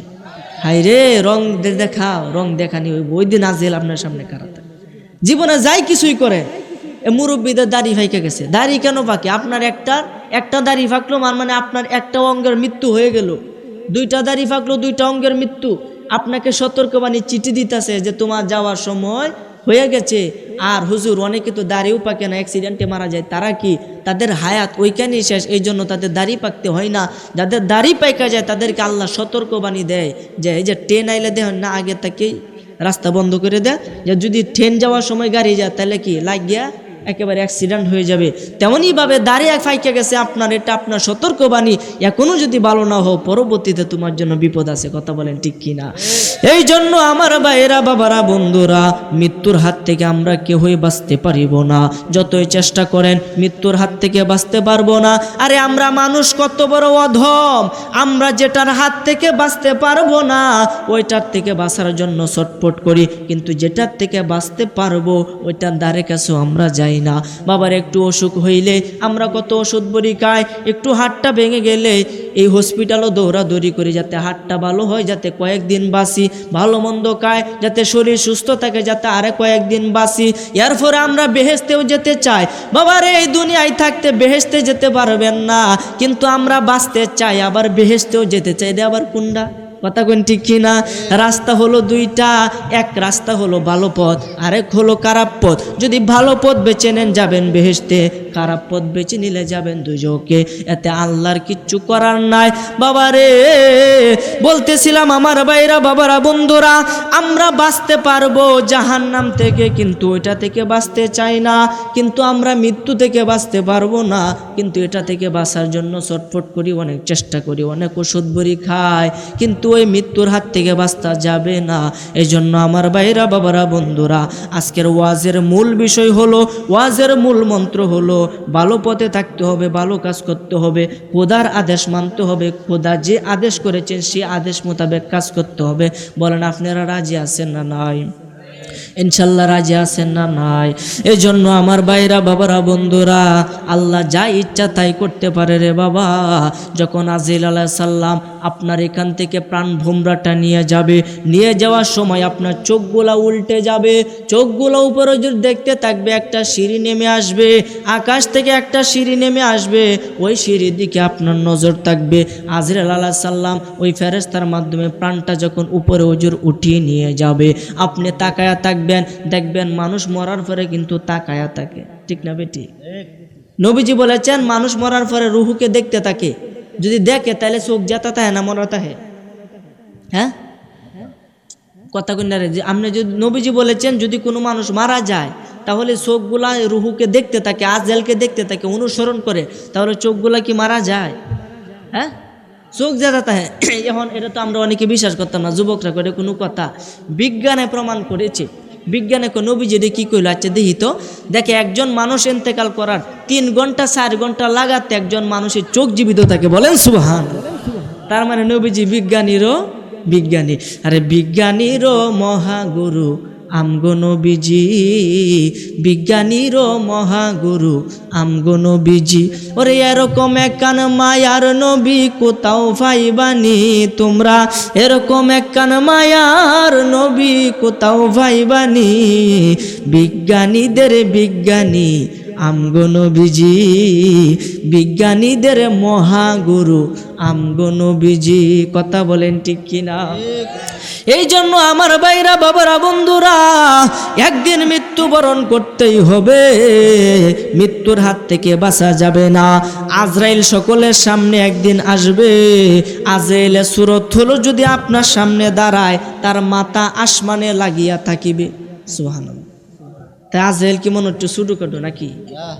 Speaker 1: হাই রে, রং দেখাও, রং দেখানি ওই দিন আজরাইল আপনার সামনে কারাতে। জীবনে যাই কিছুই করে, মুরব্বীদের দাড়ি ফাইকে গেছে। দাড়ি কেন পাকে? আপনার একটা দাড়ি ফাঁকলো, মানে আপনার একটা অঙ্গের মৃত্যু হয়ে গেল। 2টা দাড়ি ফাঁকলো, 2টা অঙ্গের মৃত্যু। আপনাকে সতর্কবাণী চিঠি দিতেছে যে তোমার যাওয়ার সময় হয়ে গেছে। আর হুজুর, অনেকে তো দাড়িও পাকে না, অ্যাক্সিডেন্টে মারা যায়। তারা কি? তাদের হায়াত ওইখানেই শেষ। এই জন্য তাদের দাড়ি পাকতে হয় না। যাদের দাড়ি পাইকা যায় তাদেরকে আল্লাহ সতর্কবাণী দেয় যে এই যে ট্রেন আইলে দেখেন না, আগে থেকেই রাস্তা বন্ধ করে দেয়, যে যদি ট্রেন যাওয়ার সময় গাড়ি যায় তাহলে কি লাগিয়া একেবারে অ্যাক্সিডেন্ট হয়ে যাবে। তেমনইভাবে দাঁড়িয়ে ফাইকে গেছে আপনার, এটা আপনার সতর্কবাণী। এখনো যদি ভালো না হও, পরবর্তীতে তোমার জন্য বিপদ আছে। কথা বলেন ঠিক কিনা? এই জন্য আমার ভাইয়েরা, বাবারা, বন্ধুরা, মৃত্যুর হাত থেকে আমরা কেউই বাঁচতে পারিব না। যতই চেষ্টা করেন মৃত্যুর হাত থেকে বাঁচতে পারবো না। আরে আমরা মানুষ কত বড় অধম! আমরা যেটার হাত থেকে বাঁচতে পারবো না, ওইটার থেকে বাঁচার জন্য ছটফট করি, কিন্তু যেটার থেকে বাঁচতে পারবো ওইটার দ্বারে কাছেও আমরা যাই না। বাবার একটু অসুখ হইলে আমরা কত ওষুধ বড়ি খাই, একটু হাতটা ভেঙে গেলে এই হসপিটালও দৌড়াদৌড়ি করি যাতে হাতটা ভালো হয়, যাতে কয়েকদিন বাঁচি। ভালো মন্দ খায় যাতে শরীর সুস্থ থাকে, যাতে আরে কয়েকদিন বাঁচি। এরপরে আমরা বেহেশতেও যেতে চাই। বাবারে, এই দুনিয়ায় থাকতে বেহেশতে যেতে পারবেন না, কিন্তু আমরা বাঁচতে চাই, আবার বেহেশতেও যেতে চাই। এটা আবার কোনটা? কথা কোন ঠিক কিনা? রাস্তা হলো 2টা। এক রাস্তা হলো ভালো পথ, আরেক হলো খারাপ পথ। যদি ভালো পথ বেছে নেন যাবেন বেহেশতে, খারাপ পথ বেছে নিলে যাবেন দুজকে। এতে আল্লাহর কিচ্ছু করার নাই। বাবারে, বলতেছিলাম আমার ভাইরা, বাবারা, বন্ধুরা, আমরা বাঁচতে পারবো জাহান্নাম থেকে, কিন্তু ওইটা থেকে বাঁচতে চাই না। কিন্তু আমরা মৃত্যু থেকে বাঁচতে পারবো না, কিন্তু এটা থেকে বাঁচার জন্য ছটফট করি, অনেক চেষ্টা করি, অনেক ওষুধ বড়ি খাই, কিন্তু ওই মৃত্যুর হাত থেকে বাঁচতে যাবে না। এই জন্য আমার ভাইরা, বাবারা, বন্ধুরা, আজকের ওয়াজের মূল বিষয় হলো, ওয়াজের মূল মন্ত্র হলো ভালো পথে থাকতে হবে, ভালো কাজ করতে হবে, খোদার আদেশ মানতে হবে, খোদা যে আদেশ করেছেন সেই আদেশ মোতাবেক কাজ করতে হবে। বলেন আপনারা রাজি আছেন না নাই? ইনশাল্লাহ রাজি আছেন না নাই? এই জন্য আমার ভাইরা বাবারা বন্ধুরা, আল্লাহ যা ইচ্ছা তাই করতে পারে রে বাবা। যখন আজরাইল আলাইহিস সালাম আপনার এখান থেকে প্রাণ ভোমরাটা নিয়ে যাবে, নিয়ে যাওয়ার সময় আপনার চোখগুলা উল্টে যাবে, চোখগুলো উপরে যদি দেখতে থাকবে, একটা সিঁড়ি নেমে আসবে, আকাশ থেকে একটা সিঁড়ি নেমে আসবে, ওই সিঁড়ির দিকে আপনার নজর থাকবে। আজরাইল আলাইহিস সালাম ওই ফেরেশতার মাধ্যমে প্রাণটা যখন উপরে ওজোর উঠিয়ে নিয়ে যাবে, আপনি তাকায়া থাকবেন, দেখবেন মানুষ মরার পরে কিন্তু তাকায়া থাকে, ঠিক না বেটি? নবীজি বলেছেন মানুষ মরার পরে রুহুকে দেখতে থাকে, যদি দেখে তাহলে চোখ যেতে থাকে না মরা থাকে। হ্যাঁ, কথা কন্যা রে, আপনি যদি নবীজি বলেছেন যদি কোনো মানুষ মারা যায় তাহলে চোখগুলা রুহুকে দেখতে থাকে, আজরাইলকে দেখতে থাকে, অনুসরণ করে, তাহলে চোখগুলা কি মারা যায়? হ্যাঁ, চোখ যেতে থাকে। এখন এটা তো আমরা অনেকে বিশ্বাস করতাম না, যুবকরা করে কোনো কথা বিজ্ঞানে প্রমাণ করেছে। বিজ্ঞানে নবীজি কি কইল, আচ্ছা দেখি তো, দেখে একজন মানুষ ইন্তেকাল করার 3 ঘন্টা 4 ঘন্টা লাগাতে একজন মানুষের চোখ জীবিত থাকে, বলেন সুবহান। তার মানে নবীজি বিজ্ঞানীরও বিজ্ঞানী। আরে বিজ্ঞানীরও মহাগুরু আমগো নবীজি, বিজ্ঞানীরও মহাগুরু আমগো নবীজি। ওরে এরকম একখান মায়ার নবী কোথাও পাইবানি তোমরা, এরকম একখান মায়ার নবী কোথাও পাইবানি, বিজ্ঞানীদের বিজ্ঞানী আমগো নবীজি, বিজ্ঞানীদের মহাগুরু আমগো নবীজি। কথা বলেন ঠিক কিনা? এই জন্য আমার ভাইরা বাবারা বন্ধুরা, একদিন মৃত্যুবরণ করতেই হবে, মৃত্যুর হাত থেকে বাঁচা যাবে না। আজরাইল সকলের সামনে একদিন আসবে। আজরাইলের সুরত হলো যদি আপনার সামনে দাঁড়ায়, তার মাথা আসমানে লাগিয়া থাকিবে। সুবহানাল্লাহ। তাই আজরাইল কি মনে হচ্ছে ছোটো খাটো নাকি?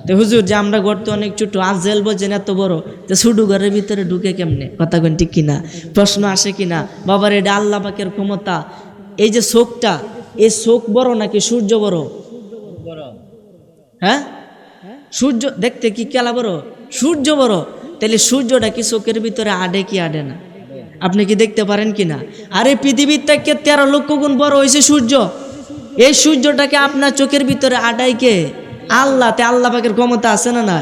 Speaker 1: তো হুজুর যে আমরা ঘর তো অনেক ছোট, আজরাইল বোঝেন এত বড়, তো ছোটো ঘরের ভিতরে ঢুকে কেমনে? কথা কোন ঠিক কিনা? প্রশ্ন আসে কিনা? বাবার এটা আল্লাহ পাকের ক্ষমতা। এই যে চোখটা, এই চোখ বড় নাকি সূর্য বড়? হ্যাঁ, সূর্য দেখতে কি কেলা বড়? সূর্য বড়। তাহলে সূর্যটা কি চোখের ভিতরে আডে কি আডে না? আপনি কি দেখতে পারেন কিনা? আরে পৃথিবীর থেকে 13 লক্ষ গুণ বড় হয়েছে সূর্য। এই সূর্যটাকে আপনার চোখের ভিতরে আডাই কে? আল্লাহ। তে আল্লাহ পাকের ক্ষমতা আছে না না?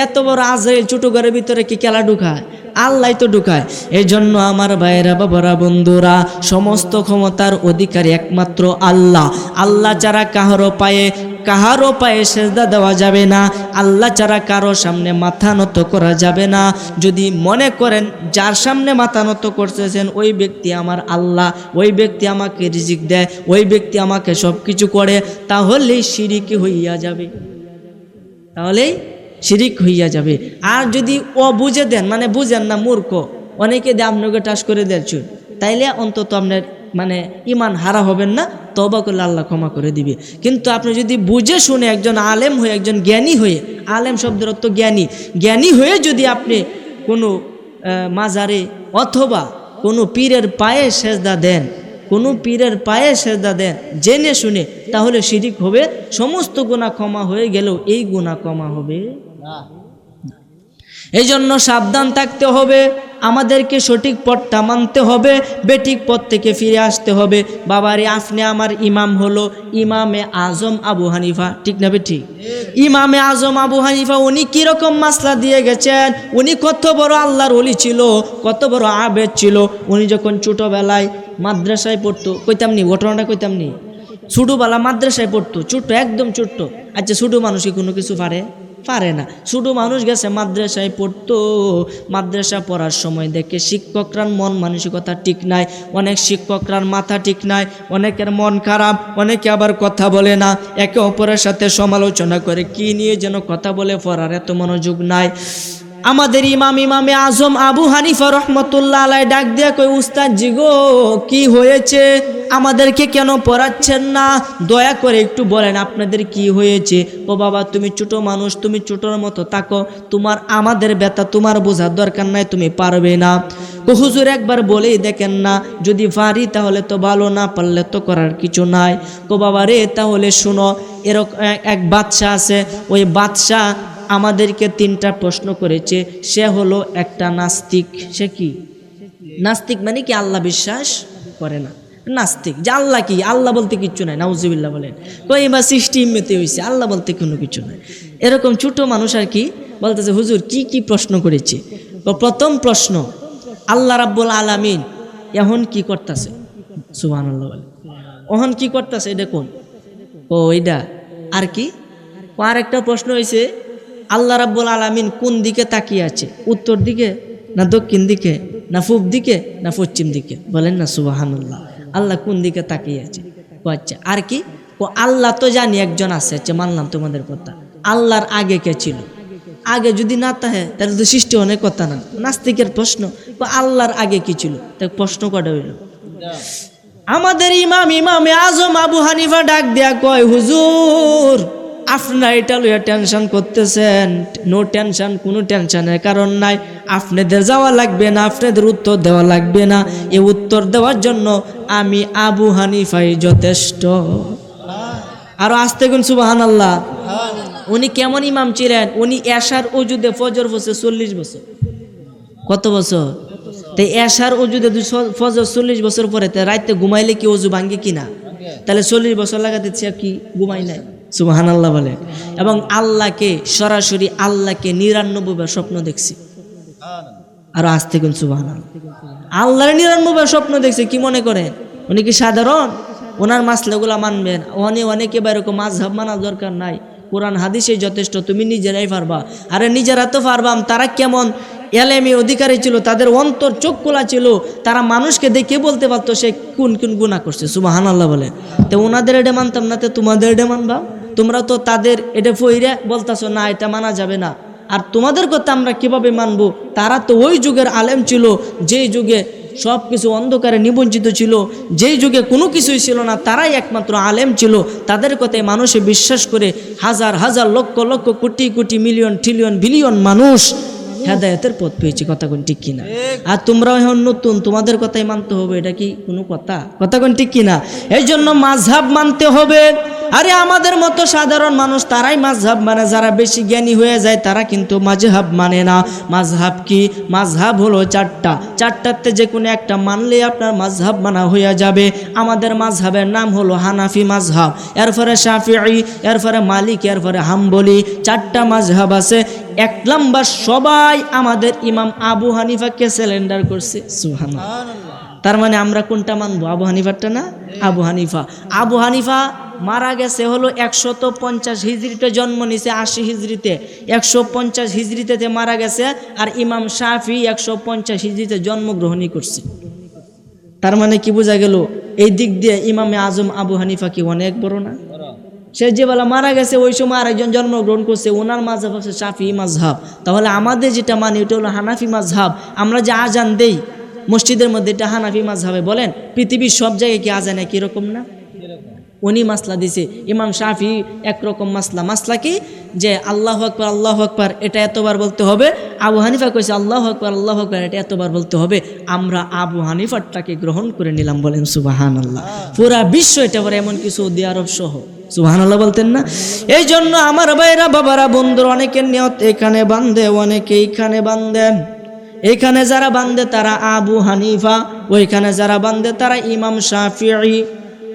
Speaker 1: এত বড় আজরাইল ছোট ঘরের ভিতরে কি খেলা ঢুকায়? আল্লাহ তো ঢুকায়। এই জন্য আমার ভাইয়েরা বাবারা বন্ধুরা, সমস্ত ক্ষমতার অধিকারী একমাত্র আল্লাহ। আল্লাহ ছাড়া কাহারও পায়ে সেজদা দেওয়া যাবে না, আল্লাহ ছাড়া কারো সামনে মাথা নত করা যাবে না। যদি মনে করেন যার সামনে মাথা নত করতেছেন ওই ব্যক্তি আমার আল্লাহ, ওই ব্যক্তি আমাকে রিজিক দেয়, ওই ব্যক্তি আমাকে সব কিছু করে, তাহলেই শিরিক হইয়া যাবে, তাহলেই শিরিক হইয়া যাবে। আর যদি ও বুঝে দেন, মানে বুঝেন না, মূর্খ, অনেকে দিয়ে আপনাকে টাস করে দিয়েছেন, তাইলে অন্তত আপনার মানে ইমান হারা হবেন না, তওবা করলে আল্লাহ ক্ষমা করে দিবে। কিন্তু আপনি যদি বুঝে শুনে একজন আলেম হয়ে, একজন জ্ঞানী হয়ে, আলেম শব্দের অর্থ জ্ঞানী, জ্ঞানী হয়ে যদি আপনি কোনো মাজারে অথবা কোনো পীরের পায়ে সেজদা দেন, কোনো পীরের পায়ে সেজদা দেন জেনে শুনে, তাহলে শিরিক হবে। সমস্ত গুনাহ ক্ষমা হয়ে গেলেও এই গুনাহ ক্ষমা হবে না। এই জন্য সাবধান থাকতে হবে, আমাদেরকে সঠিক পথটা মানতে হবে, বেঠিক পথ থেকে ফিরে আসতে হবে। বাবারে আপনি আমার ইমাম হলো ইমামে আজম আবু হানিফা, ঠিক না বেঠিক? ইমামে আজম আবু হানিফা উনি কীরকম মাসলা দিয়ে গেছেন, উনি কত বড় আল্লাহর ওলি ছিল, কত বড় আবেদ ছিল। উনি যখন ছোটোবেলায় মাদ্রাসায় পড়তো, কইতাম নি ঘটনাটা কইতাম নি, ছোটোবেলা মাদ্রাসায় পড়তো, ছোট্ট একদম ছোট্ট। আচ্ছা ছোটো মানুষ কি কোনো কিছু পারে না? ছোটো মানুষ গেছে মাদ্রাসায় পড়তো, মাদ্রাসা পড়ার সময় দেখে শিক্ষকরার মন মানসিকতা ঠিক নাই, অনেক শিক্ষকরার মাথা ঠিক নাই, অনেকের মন খারাপ, অনেকে আবার কথা বলে না, একে অপরের সাথে সমালোচনা করে, কি নিয়ে যেন কথা বলে, পড়ার এত মনোযোগ নাই। আমাদের ইমামে আজম আবু হানিফা রহমতুল্লাহ আলাই ডাক দিয়া কই, উস্তাদ জি গো কি হয়েছে, আমাদেরকে কেন পড়াচ্ছেন না, দয়া করে একটু বলেন আপনাদের কি হয়েছে। ও বাবা তুমি ছোট মানুষ, তুমি ছোটোর মতো থাকো, তোমার আমাদের ব্যথা তোমার বোঝার দরকার নাই, তুমি পারবে না। ও হুজুর একবার বলেই দেখেন না, যদি পারি তাহলে তো ভালো, না পারলে তো করার কিছু নাই। ও বাবা রে তাহলে শুনো, এরকম এক বাদশা আছে, ওই বাদশা আমাদেরকে 3টা প্রশ্ন করেছে। সে হলো একটা নাস্তিক। সে কি নাস্তিক? মানে কি আল্লাহ বিশ্বাস করে না। নাস্তিক। যে আল্লাহ কি, আল্লাহ বলতে কিচ্ছু নাই, নাউজুবিল্লাহ বলেন। কই বা সৃষ্টি ইম্মতে হয়েছে, আল্লাহ বলতে কোনো কিছু নাই। এরকম ছোট মানুষ আর কি বলতেছে, হুজুর কি কি প্রশ্ন করেছে। তো প্রথম প্রশ্ন, আল্লাহ রাব্বুল আলামিন এখন কি করতেছে? সুবহানাল্লাহ বলে। এখন কি করতেছে এটা কোন? ও এইটা। আর কি? আর একটা প্রশ্ন হয়েছে, আল্লাহ রাব্বুল আলামিন কোন দিকে তাকিয়ে আছে? উত্তর দিকে না দক্ষিণ দিকে না পূব দিকে না পশ্চিম দিকে? বলেন না সুবহানাল্লাহ। আল্লাহ কোন দিকে তাকিয়ে আছে? ও আচ্ছা। আর কি? ও আল্লাহ তো জানি একজন আছে, আচ্ছা মানলাম তোমাদের কথা। আল্লাহর আগে কে ছিল? আগে যদি না থাকে তাহলে তো সৃষ্টি অনেক কথা না। নাস্তিকের প্রশ্ন, আল্লাহর আগে কি ছিল? তাই প্রশ্ন কটা হইল। আমাদের ইমামে আজম আবু হানিফা ডাক দেয়া কয়, হুজুর আপনার এটা লইয়া টেনশন করতেছেন। নো টেনশন, কোনো টেনশনের কারণ নাই। আপনাদের যাওয়া লাগবে না, আপনাদের উত্তর দেওয়া লাগবে না। এই উত্তর দেওয়ার জন্য আমি আবু হানিফাই যথেষ্ট। আরো আস্তে গুন সুবহানাল্লাহ। উনি কেমন ইমাম ছিলেন? উনি এশার ওজুদে ফজর বসে 40 বছর। কত বছর? তাই এশার ওজুদে ফজর 40 বছর পরে রাইতে ঘুমাইলে কি ওজু ভাঙ্গে কিনা? তাহলে 40 বছর লাগাতে কি ঘুমাই নাই? সুবহানাল্লাহ বলে। এবং আল্লাহকে সরাসরি, আল্লাহকে 99 বার স্বপ্ন দেখছি। আর আস্তে কোন সুবহানাল্লাহ। আল্লাহর 99 বার স্বপ্ন দেখছে। কি মনে করেন উনি কি সাধারণ? ওনার মাসলাগুলা মানবেন। অনেকে বা এরকম মাযহাব মানার দরকার নাই, কোরআন হাদিসে যথেষ্ট, তুমি নিজেরাই পারবা। আরে নিজেরা তো পারবাম। তারা কেমন এলেমে অধিকারী ছিল, তাদের অন্তর চোখ খোলা ছিল, তারা মানুষকে দেখে বলতে পারতো সে কোন কোন গুনাহ করছে। সুবহানাল্লাহ বলে। তো ওনাদের এটা মানতাম না, তো তোমাদের এটা মানবা? তোমরা তো তাদের এটা ফইরা বলতাছো না এটা মানা যাবে না। আর তোমাদের কথা আমরা কিভাবে মানবো? তারা তো ওই যুগের আলেম ছিল, যেই যুগে সব কিছু অন্ধকারে নিবঞ্চিত ছিল, যেই যুগে কোনো কিছুই ছিল না, তারাই একমাত্র আলেম ছিল। তাদের কথায় মানুষে বিশ্বাস করে হাজার হাজার lakh lakh crore crore million trillion billion মানুষ হেদায়েতের পথ পেয়েছে। কথা কোন ঠিক কিনা? আর তোমরাও এখন নতুন, তোমাদের কথাই মানতে হবে, এটা কি কোনো কথা? কথা কোন ঠিক কিনা? এই জন্য মাযহাব মানতে হবে। আরে আমাদের মতো সাধারণ মানুষ তারাই মাযহাব মানে, যারা বেশি জ্ঞানী হয়ে যায় তারা কিন্তু মাযহাব মানে না। মাযহাব কি? মাযহাব হলো চারটাতে যে কোনো একটা মানলে আপনার মাযহাব মানা হয়ে যাবে। আমাদের মাযহাবের নাম হলো হানাফি মাযহাব, এরপরে শাফিঈ, এরপরে মালিক, এরপরে হাম্বলি। 4টা মাযহাব আছে। 1 নাম্বার সবাই আমাদের ইমাম আবু হানিফাকে সিলিন্ডার করছে। সুবহানাল্লাহ। তার মানে আমরা কোনটা মানবো? আবু হানিফারটা না? আবু হানিফা মারা গেছে হলো 150 হিজরিতে, জন্ম নিছে 80 হিজরিতে। 150 হিজরিতে মারা গেছে। আর ইমাম শাফি 150 হিজরিতে জন্মগ্রহণই করছে। তার মানে কি বোঝা গেল? এই দিক দিয়ে ইমামে আজম আবু হানিফা কি অনেক বড় না? সে যে বেলা মারা গেছে ওই সময় আরেকজন জন্মগ্রহণ করছে, ওনার মাযহাব হচ্ছে শাফি মাযহাব। তাহলে আমাদের যেটা মানি ওটা হলো হানাফি মাযহাব। আমরা যে আজান দেই মসজিদের মধ্যে, এটা হানাফি মাযহাবে। বলেন পৃথিবীর সব জায়গায় কি আজান একই রকম না? উনি মাসলা দিছে। ইমাম শাফি একরকম মাসলা কি? যে আল্লাহু আকবার আল্লাহু আকবার এটা এতবার বলতে হবে। আবু হানিফা কইছে আল্লাহু আকবার আল্লাহু আকবার এটা এতবার বলতে হবে। আমরা আবু হানিফারটাকে গ্রহণ করে নিলাম। বলেন সুবহানাল্লাহ। পুরা বিশ্ব এটা পরে, এমনকি সৌদি আরব সহ। সুবহানাল্লাহ বলতেন না? এই জন্য আমার ভাইরা, বাবারা, বন্ধুরা, অনেকের নিয়ত এখানে বান্ধে, অনেকে এইখানে বান্ধেন। এখানে যারা বান্ধে তারা আবু হানিফা, ওইখানে যারা বান্ধে তারা ইমাম শাফিঈ।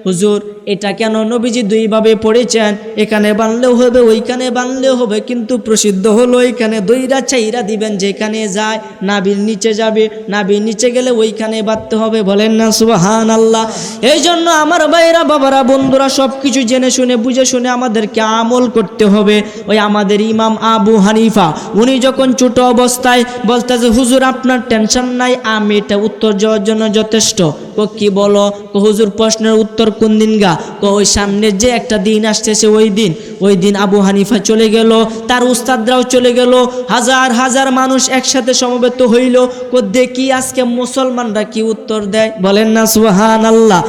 Speaker 1: হুজুর এটা কেন নবীজি দুইভাবে পড়েছেন? এখানে বানলেও হবে, ওইখানে বানলেও হবে, কিন্তু প্রসিদ্ধ হলো এখানে দইরা চাইরা দিবেন, যেখানে যায় নাভির নিচে যাবে, নাভির নিচে গেলে ওইখানে বাঁধতে হবে। বলেন না সুবহানাল্লাহ। এই জন্য আমার ভাইরা, বাবারা, বন্ধুরা, সব কিছু জেনে শুনে বুঝে শুনে আমাদেরকে আমল করতে হবে। ওই আমাদের ইমাম আবু হানিফা উনি যখন ছোট অবস্থায় বলতে যে হুজুর আপনার টেনশন নাই, আমি এটা উত্তর দেওয়ার জন্য যথেষ্ট। কি বলো? হুজুর প্রশ্নের উত্তর কোন দিন গা? ওই সামনে যে একটা দিন আসতেছে ওই দিন আবু হানিফা চলে গেল, তার উস্তাদরাও চলে গেল, হাজার হাজার মানুষ একসাথে সমবেত হইল। দেখি আজকে মুসলমানরা কি উত্তর দেয়। বলেন না সুবহানাল্লাহ।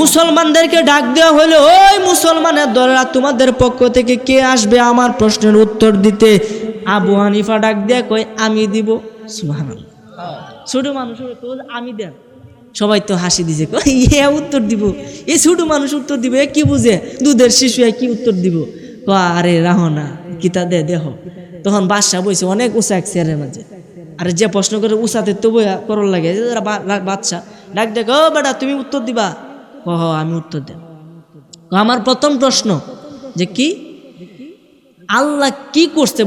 Speaker 1: মুসলমানদেরকে ডাক দেওয়া হলো, ওই মুসলমানের দলেরা তোমাদের পক্ষ থেকে কে আসবে আমার প্রশ্নের উত্তর দিতে? আবু হানিফা ডাক দেয়া কয় আমি দিব। সুবহানাল্লাহ। ছোট মানুষ আমি দেন, সবাই তো হাসি দিছে, উত্তর দিব? এই ছোট মানুষ উত্তর দিবে? কি বুঝে? দুধের শিশু কি উত্তর দিব? আরে রাহো না, কিতা দেহ। তখন বাদশা বইছে অনেক উঁচা এক চেয়ারের মাঝে। আরে যে প্রশ্ন করে উঁচাতে তো বইয়া করল লাগে। বাদশা ডাক দেখ, ও বেটা তুমি উত্তর দিবা? আমি উত্তর দেন। আমার প্রথম প্রশ্ন যে কি আল্লাহ কি করছে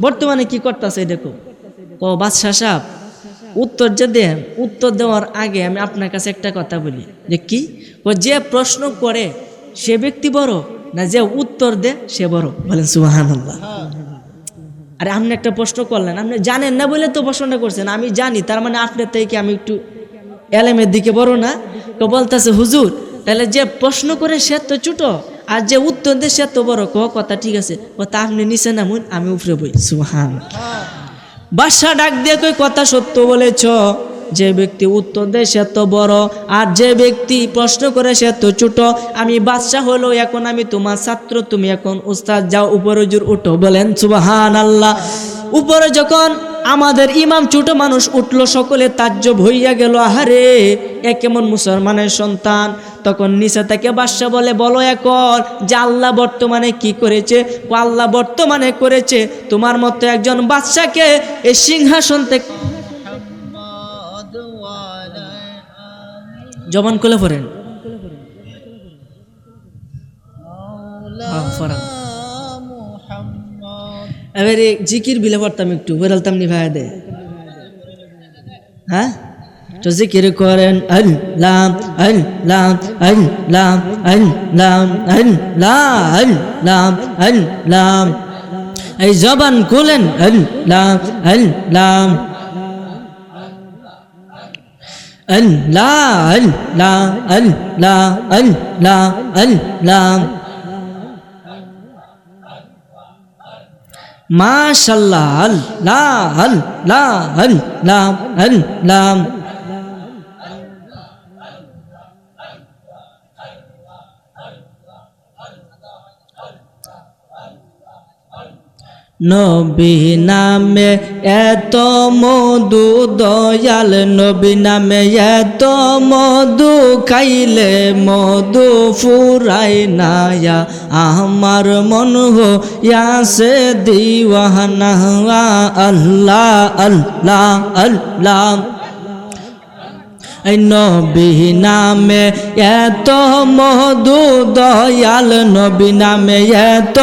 Speaker 1: বর্তমানে কি করতেছে দেখো। বাদশাহ সাহেব উত্তর যে দেন, উত্তর দেওয়ার আগে আমি আপনার কাছে একটা কথা বলি যে কি যে প্রশ্ন করে সে ব্যক্তি বড় না যে উত্তর দে সে বড়? বলেন সুবহানাল্লাহ। আরে আপনি একটা প্রশ্ন করলেন, আপনি জানেন না বলে তো প্রশ্নটা করছেন। আমি জানি, তার মানে আপনার থেকে আমি একটু এলেমের দিকে বড় না? তো বলতেছে হুজুর তাহলে যে প্রশ্ন করে সে তো ছোট আর যে উত্তর দেয় সে তো বড়। কথা ঠিক আছে, কথা আপনি নিচে নামুন, আমি উপরে বই। সুবহানাল্লাহ। বাদশা ডাক দিয়ে কই কথা সত্য বলেছ, যে ব্যক্তি উত্তর দেয় সে তো বড় আর যে ব্যক্তি প্রশ্ন করে সে তো ছোট। আমি বাদশা হলো, এখন আমি তোমার ছাত্র, তুমি এখন উস্তাদ, যাও উপরে হুজুর উঠো। বলেন সুবহানাল্লাহ। উপরে যখন আমাদের ইমাম ছোট মানুষ উঠলো, সকলে তাজ্জব হইয়া গেল, আহারে এ কেমন মুসলমানের সন্তান। তখন নিচে থেকে বাদশা বলে, বলো এখন যে আল্লাহ বর্তমানে কি করেছে? আল্লাহ বর্তমানে করেছে তোমার মতো একজন বাদশাকে এই সিংহাসন থেকে জবান খুলে পড়েন। এবারে জিকির বিলে পড়তাম, একটু বেরোলতাম নি ভাই দে। হ্যাঁ তো জিকির করেন আল্লাহ আল্লাহ আল্লাহ আল্লাহ আল্লাহ আল্লাহ আল্লাহ। এই জবান খুলেন আল্লাহ আল্লাহ আল্লাহ আল্লাহ আল্লাহ আল্লাহ আল্লাহ। মাশাআল্লাহ আল্লাহ আল্লাহ আল্লাহ আল্লাহ। নবী নামে এত মধু দয়াল, নবী নামে এত মধু, খাইলে মধু ফুরাই নায়া, আমার মন হইয়াছে দিওয়ানা। আল্লাহ আল্লাহ আল্লাহ। নবী নামে এত মধু দয়াল, নবী নামে এত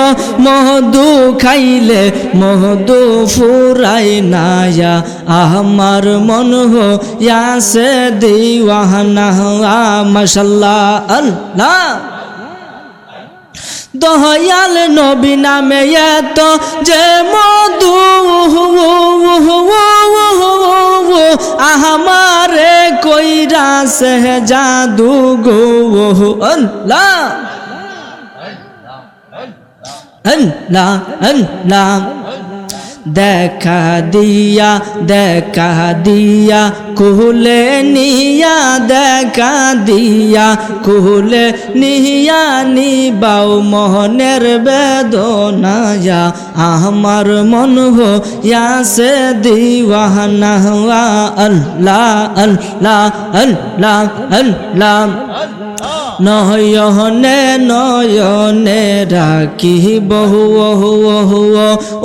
Speaker 1: মধু, খাইলে মধু ফুরাই নায়া, আমার মন হইয়াছে দিওয়ানা। মাশাআল্লাহ আল্লাহ। দয়াল নবী নামে এত যে মধু, আমারে কইরা সে জাদু গো। আল্লাহ আল্লাহ আল্লাহ। দেখা দিয়া কুলে নিয়া, দেখা দিয়া কুলে নিয়া, নিবাও মোহনের বেদনা, আমার মন হইয়াছে দিওয়ানা। আল্লাহ আল্লাহ আল্লাহ আল্লাহ। নয়নে নয়নে রাখিব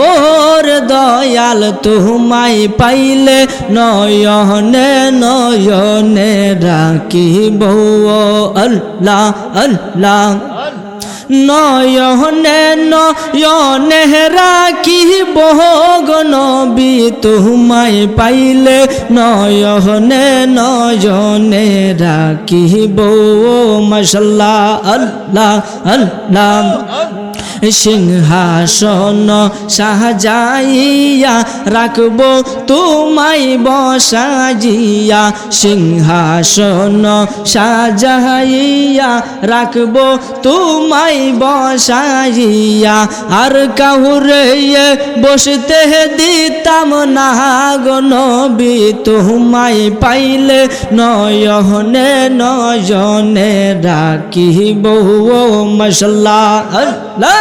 Speaker 1: ওর দয়াল, তোমায় পাইলে নয়নে নয়নে রাখিব। আল্লাহ আল্লাহ। নয়নে নয়নে রাখিব গো নবী, তোমায় পাইলে নয়নে নয়নে রাখিব। মাশাআল্লাহ আল্লাহ আল্লাহ। সিংহাসন সাজাইয়া রাখব তোমায় বসাইয়া, সিংহাসন সাজাইয়া রাখব তোমায় বসাইয়া, আর কাউরে বসতে দিতাম না গো নবী, তোমায় পাইলে নয়নে নয়নে রাখিব। মাশাআল্লাহ আল্লাহ।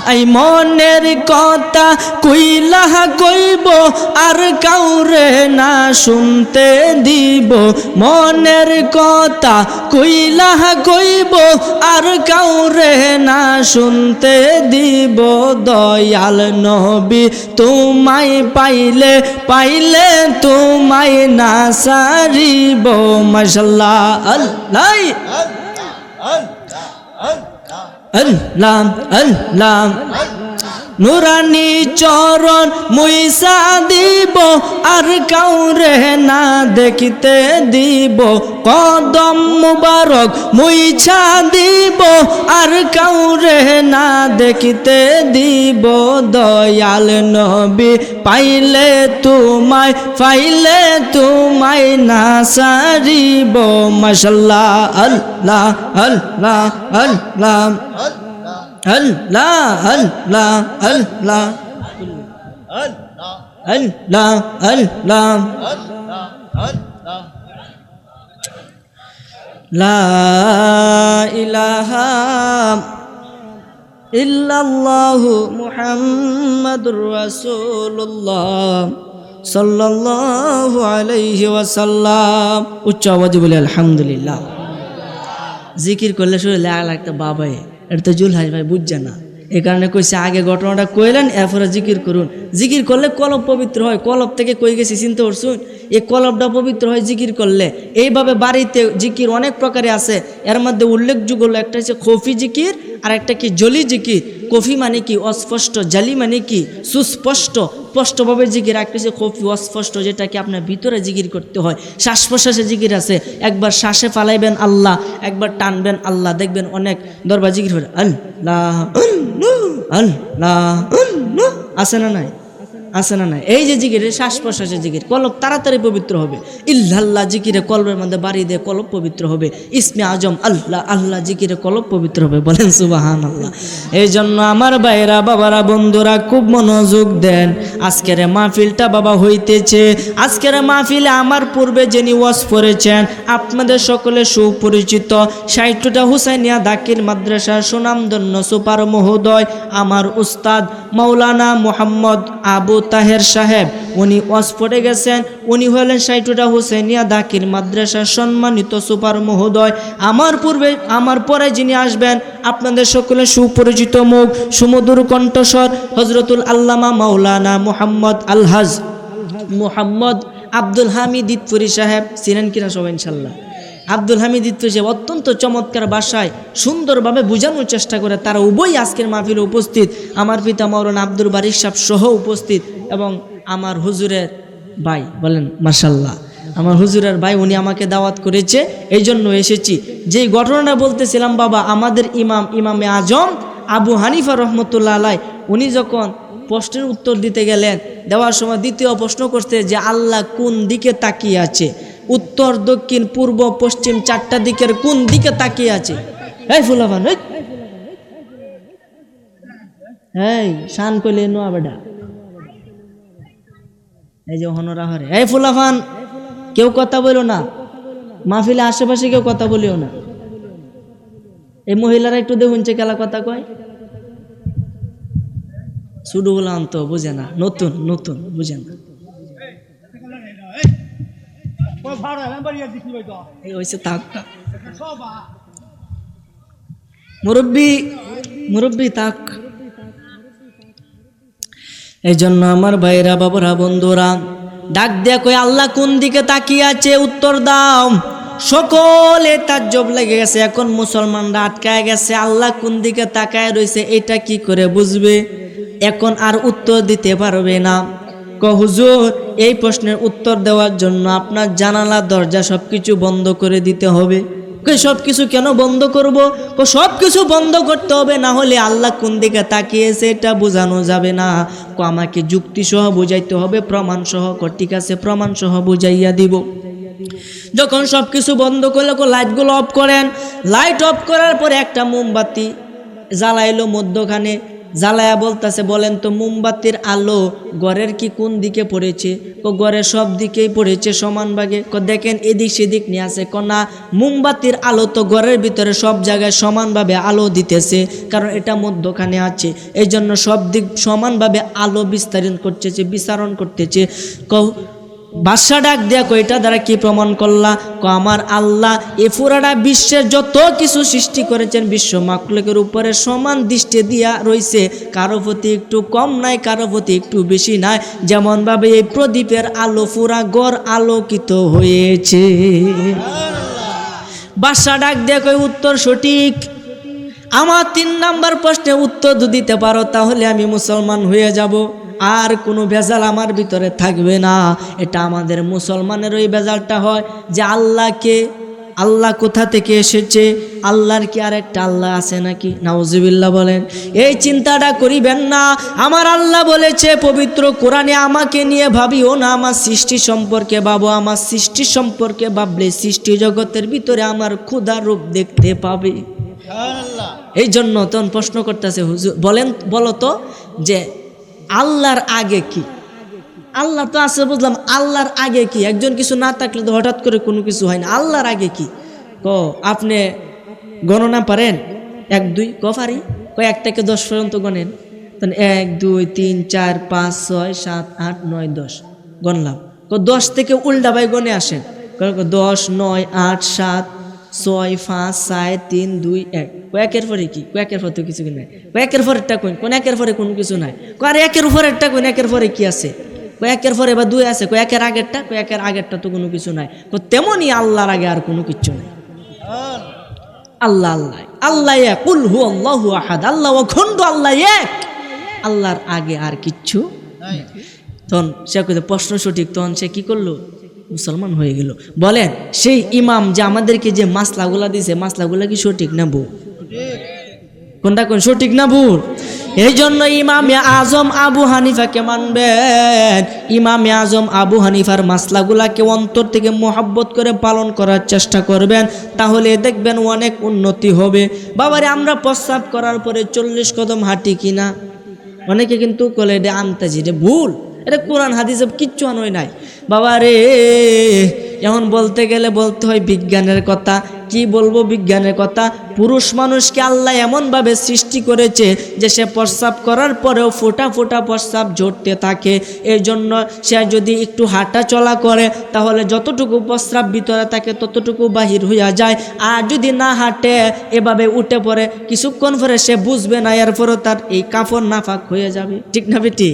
Speaker 1: এই মনের কথা কইলা কইব আর কাউরে না শুনতে দিব মনের কথা কইলা কইব আর কাউরে না শুনতে দিব দয়াল নবী তোমায় পাইলে পাইলে তোমায় না সারিব মাশাআল্লাহ আল্লাহ আল্লাহ আল্লাহ নুরানি চরণ মুইসা দিব আর কাউরে না দেখিতে দিব কদম মুবারক মুইছা দিব আর কাউরে না দেখিতে দিব দয়াল নবী পাইলে তোমায় না সারিব মাশাআল্লাহ আল্লাহ আল্লাহ আল্লাহ আল্লাহ আল্লাহ আল্লাহ আল্লাহ আল্লাহ লা ইলাহা ইল্লাল্লাহু মুহাম্মাদুর রাসূলুল্লাহ সাল্লাল্লাহু আলাইহি ওয়াসাল্লাম উচ্চ আওয়াজে বলে আলহামদুলিল্লাহ জিকির করলে শুধু লাগতে বাবাই এটা তো জুলহাস ভাই বুঝছে না এই কারণে কইছে আগে ঘটনাটা কইলেন এরপরে জিকির করুন জিকির করলে কলব পবিত্র হয় কলব থেকে কই গেছি চিন্তা করছুন এই কলবটা পবিত্র হয় জিকির করলে এইভাবে বাড়িতে জিকির অনেক প্রকারে আছে এর মধ্যে উল্লেখযোগ্য হলো একটা হচ্ছে খফি জিকির আর একটা কি জলি জিকির কফি মানে কি অস্পষ্ট জালি মানে কি সুস্পষ্ট স্পষ্টভাবে জিকির একটা হচ্ছে খফি অস্পষ্ট যেটাকে আপনার ভিতরে জিকির করতে হয় শ্বাস প্রশ্বাসে জিকির আছে একবার শ্বাসে ফালাইবেন আল্লাহ একবার টানবেন আল্লাহ দেখবেন অনেক দরবার জিকির হয় আল্লাহ আল্লাহ আছে না নাই আছে না নাই এই যে জিকিরে শ্বাস প্রশ্বাসের জিকির কলব তাড়াতাড়ি পবিত্র হবে ইল্লাল্লাহ জিকিরে কলবের মধ্যে বাড়ি দিয়ে কলব পবিত্র হবে ইসমে আজম আল্লাহ আল্লাহ জিকিরে কলব পবিত্র হবে বলেন সুবহানাল্লাহ এই জন্য আমার ভাইরা বাবারা বন্ধুরা খুব মনোযোগ দেন আজকের মাহফিলটা বাবা হইতেছে আজকের মাহফিলে আমার পূর্বে যিনি ওয়াজ করেছেন আপনাদের সকলে সুপরিচিত সাইটুটা হুসাইনিয়া দাকির মাদ্রাসার সুনামধন্য সুপার মহোদয় আমার উস্তাদ মাওলানা মোহাম্মদ আবু তাহের সাহেব উনি ওয়াজ পড়ে গেছেন উনি হলেন সাইটুটা হুসাইনিয়া দাকির মাদ্রাসার সম্মানিত সুপার মহোদয় আমার পরে যিনি আসবেন আপনাদের সকলে সুপরিচিত মুখ সুমধুর কণ্ঠস্বর হযরতুল আল্লামা মাওলানা মোহাম্মদ আলহাজ মোহাম্মদ আব্দুল হামিদ ইতপুরি সাহেব চিনেন কিনা সবাই ইনশাল্লাহ আব্দুল হামিদ ইতপুরি সাহেব অত্যন্ত চমৎকার ভাষায় সুন্দরভাবে বোঝানোর চেষ্টা করে তারা উভয় আজকের মাহফিলে উপস্থিত আমার পিতা মাওলানা আব্দুল বারিক সাহেব সহ উপস্থিত এবং আমার হুজুরের ভাই বলেন মাশাআল্লাহ আমার হুজুরের ভাই উনি আমাকে দাওয়াত করেছে এই জন্য এসেছি যেই ঘটনাটা বলতেছিলাম বাবা আমাদের ইমামে আজম আবু হানিফা রহমতুল্লাহ আলাই উনি যখন প্রশ্নের উত্তর দিতে গেলেন দেওয়ার সময় দ্বিতীয় প্রশ্ন করতে যে আল্লাহ কোন দিকে তাকিয়ে আছে উত্তর দক্ষিণ পূর্ব পশ্চিম চারটা দিকের কোন দিকে তাকিয়ে আছে এই ফুলাফান এই শান কইলে নোয়া বেডা এই যে হনরা হরে এই ফুলাফান কেউ কথা বলো না মাহফিলে আশেপাশে কেউ কথা বলিও না এই মহিলারা একটু দেখুন কেলা কথা কয় শুধু বললাম তো বুঝে না নতুন নতুন বুঝে না মুরব্বী তাক এই জন্য আমার ভাইরা বাবারা বন্ধুরা ডাক দিয়া কই আল্লাহ কোন দিকে তাকিয়ে আছে উত্তর দাও সকলে তাজ্জব লেগে গেছে এখন মুসলমানরা আটকায় গেছে আল্লাহ কোন দিকে তাকায় রয়েছে এটা কি করে বুঝবে এখন আর উত্তর দিতে পারবে না হুজুর এই প্রশ্নের উত্তর দেওয়ার জন্য আপনার জানালা দরজা সবকিছু বন্ধ করে দিতে হবে সবকিছু কেন বন্ধ করব সবকিছু বন্ধ করতে হবে না হলে আল্লাহ কোন দিকে তাকিয়েছে এটা বোঝানো যাবে না আমাকে যুক্তি সহ বুঝাইতে হবে প্রমাণ সহ ঠিক আছে প্রমাণ সহ বুঝাইয়া দিব যখন সবকিছু বন্ধ করলে লাইটগুলো অফ করেন লাইট অফ করার পরে একটা মোমবাতি জ্বালাইলো মধ্যখানে জ্বালায়া বলতেছে, বলেন তো মোমবাতির আলো ঘরের কি কোন দিকে পড়েছে? ঘরের সব দিকেই পড়েছে সমান ভাগে। দেখেন এদিক সেদিক নিয়ে আছে। না, মোমবাতির আলো তো ঘরের ভিতরে সব জায়গায় সমানভাবে আলো দিতেছে, কারণ এটা মধ্যখানে আছে, এই জন্য সব দিক সমানভাবে আলো বিস্তারণ করতেছে। বাদশা ডাক দেয়া কইটা দ্বারা কি প্রমাণ করলা? আমার আল্লাহ এ পুরাটা বিশ্বের যত কিছু সৃষ্টি করেছেন বিশ্ব মাখলুকের উপরে সমান দৃষ্টি দিয়া রয়েছে, কারো প্রতি একটু কম নাই, কারো প্রতি একটু বেশি নাই। যেমনভাবে এই প্রদীপের আলো পুরা গড় আলোকিত হয়েছে। বাদশা ডাক দেয়া কই উত্তর সঠিক। আমার 3 নাম্বার প্রশ্নে উত্তর দিতে পারো তাহলে আমি মুসলমান হয়ে যাব, আর কোনো ভেজাল আমার ভিতরে থাকবে না। এটা আমাদের মুসলমানের ওই ভেজালটা হয় যে আল্লাহ কোথা থেকে এসেছে? আল্লাহর কি আর একটা আল্লাহ আছে নাকি? নাউজুবিল্লাহ বলেন। এই চিন্তাটা করিবেন না। আমার আল্লাহ বলেছে পবিত্র কোরআনে, আমাকে নিয়ে ভাবিও না, আমার সৃষ্টি সম্পর্কে ভাবো। আমার সৃষ্টি সম্পর্কে ভাবলে সৃষ্টি জগতের ভিতরে আমার ক্ষুধার রূপ দেখতে পাবে। এই জন্য তখন প্রশ্ন করতেছে, হুজুর বলো তো যে আল্লাহর আগে কি? আল্লাহ তো আছে বুঝলাম, আল্লাহর আগে কি? একজন কিছু না থাকলে তো হঠাৎ করে কোনো কিছু হয় না। আল্লাহর আগে কি? আপনি গণনা পারেন? 1 2 পারি। 1 থেকে 10 পর্যন্ত গণেন। 1 2 3 4 5 6 7 8 9 10 গণলাম। 10 থেকে উল্টা ভাই গণে আসেন। 10 9 8 7 6 5 4 3 2 1। একের পরে কি? একের পরে তো কিছু নাই। একের পরেরটা কোন একের পরে কোনো কিছু নাই। আর একের উপরেরটা কোন একের পরে কি আছে? একের পরে বা 2 আছে। একের আগেরটা একের আগেরটা তো কোনো কিছু নাই। তেমনই আল্লাহর আগে আর কোনো কিছু নাই। আল্লাহ আল্লাহ আল্লাহ এক, কুল হু আল্লাহু আহাদ, আল্লাহ অখণ্ড, আল্লাহ এক, আল্লাহর আগে আর কিচ্ছু নাই। তখন সে প্রশ্ন সঠিক, তখন সে কি করলো? মুসলমান হয়ে গেল। বলেন সেই ইমাম যে আমাদেরকে যে মাসলাগুলা দিছে, মাসলাগুলা কি সঠিক না ভুল? কোনটা কোন সঠিক না ভুল? এই জন্য ইমামে আজম আবু হানিফাকে মানবেন। ইমামে আজম আবু হানিফার মাসলাগুলাকে অন্তর থেকে মোহাব্বত করে পালন করার চেষ্টা করবেন, তাহলে দেখবেন অনেক উন্নতি হবে। বাবারে আমরা প্রস্রাব করার পরে 40 কদম হাঁটি কিনা? অনেকে কিন্তু বলে এটা আনতাজি, এটা ভুল, এটা কোরআন হাদিসে কিচ্ছু আনোই নাই। বাবারে এখন বলতে গেলে বলতে হয় বিজ্ঞানের কথা। কি বলবো বিজ্ঞানের কথা? পুরুষ মানুষকে আল্লাহ এমনভাবে সৃষ্টি করেছে যে সে প্রস্রাব করার পরেও ফোঁটা ফোঁটা প্রস্রাব ঝরতে থাকে। এই জন্য সে যদি একটু হাঁটা চলা করে তাহলে যতটুকু প্রস্রাব ভিতরে থাকে ততটুকু বাহির হইয়া যায়। আর যদি না হাঁটে, এভাবে উঠে পড়ে, কিছুক্ষণ পরে সে বুঝবে না, এরপরও তার এই কাফড় নাফাক হয়ে যাবে। ঠিক না বেটি?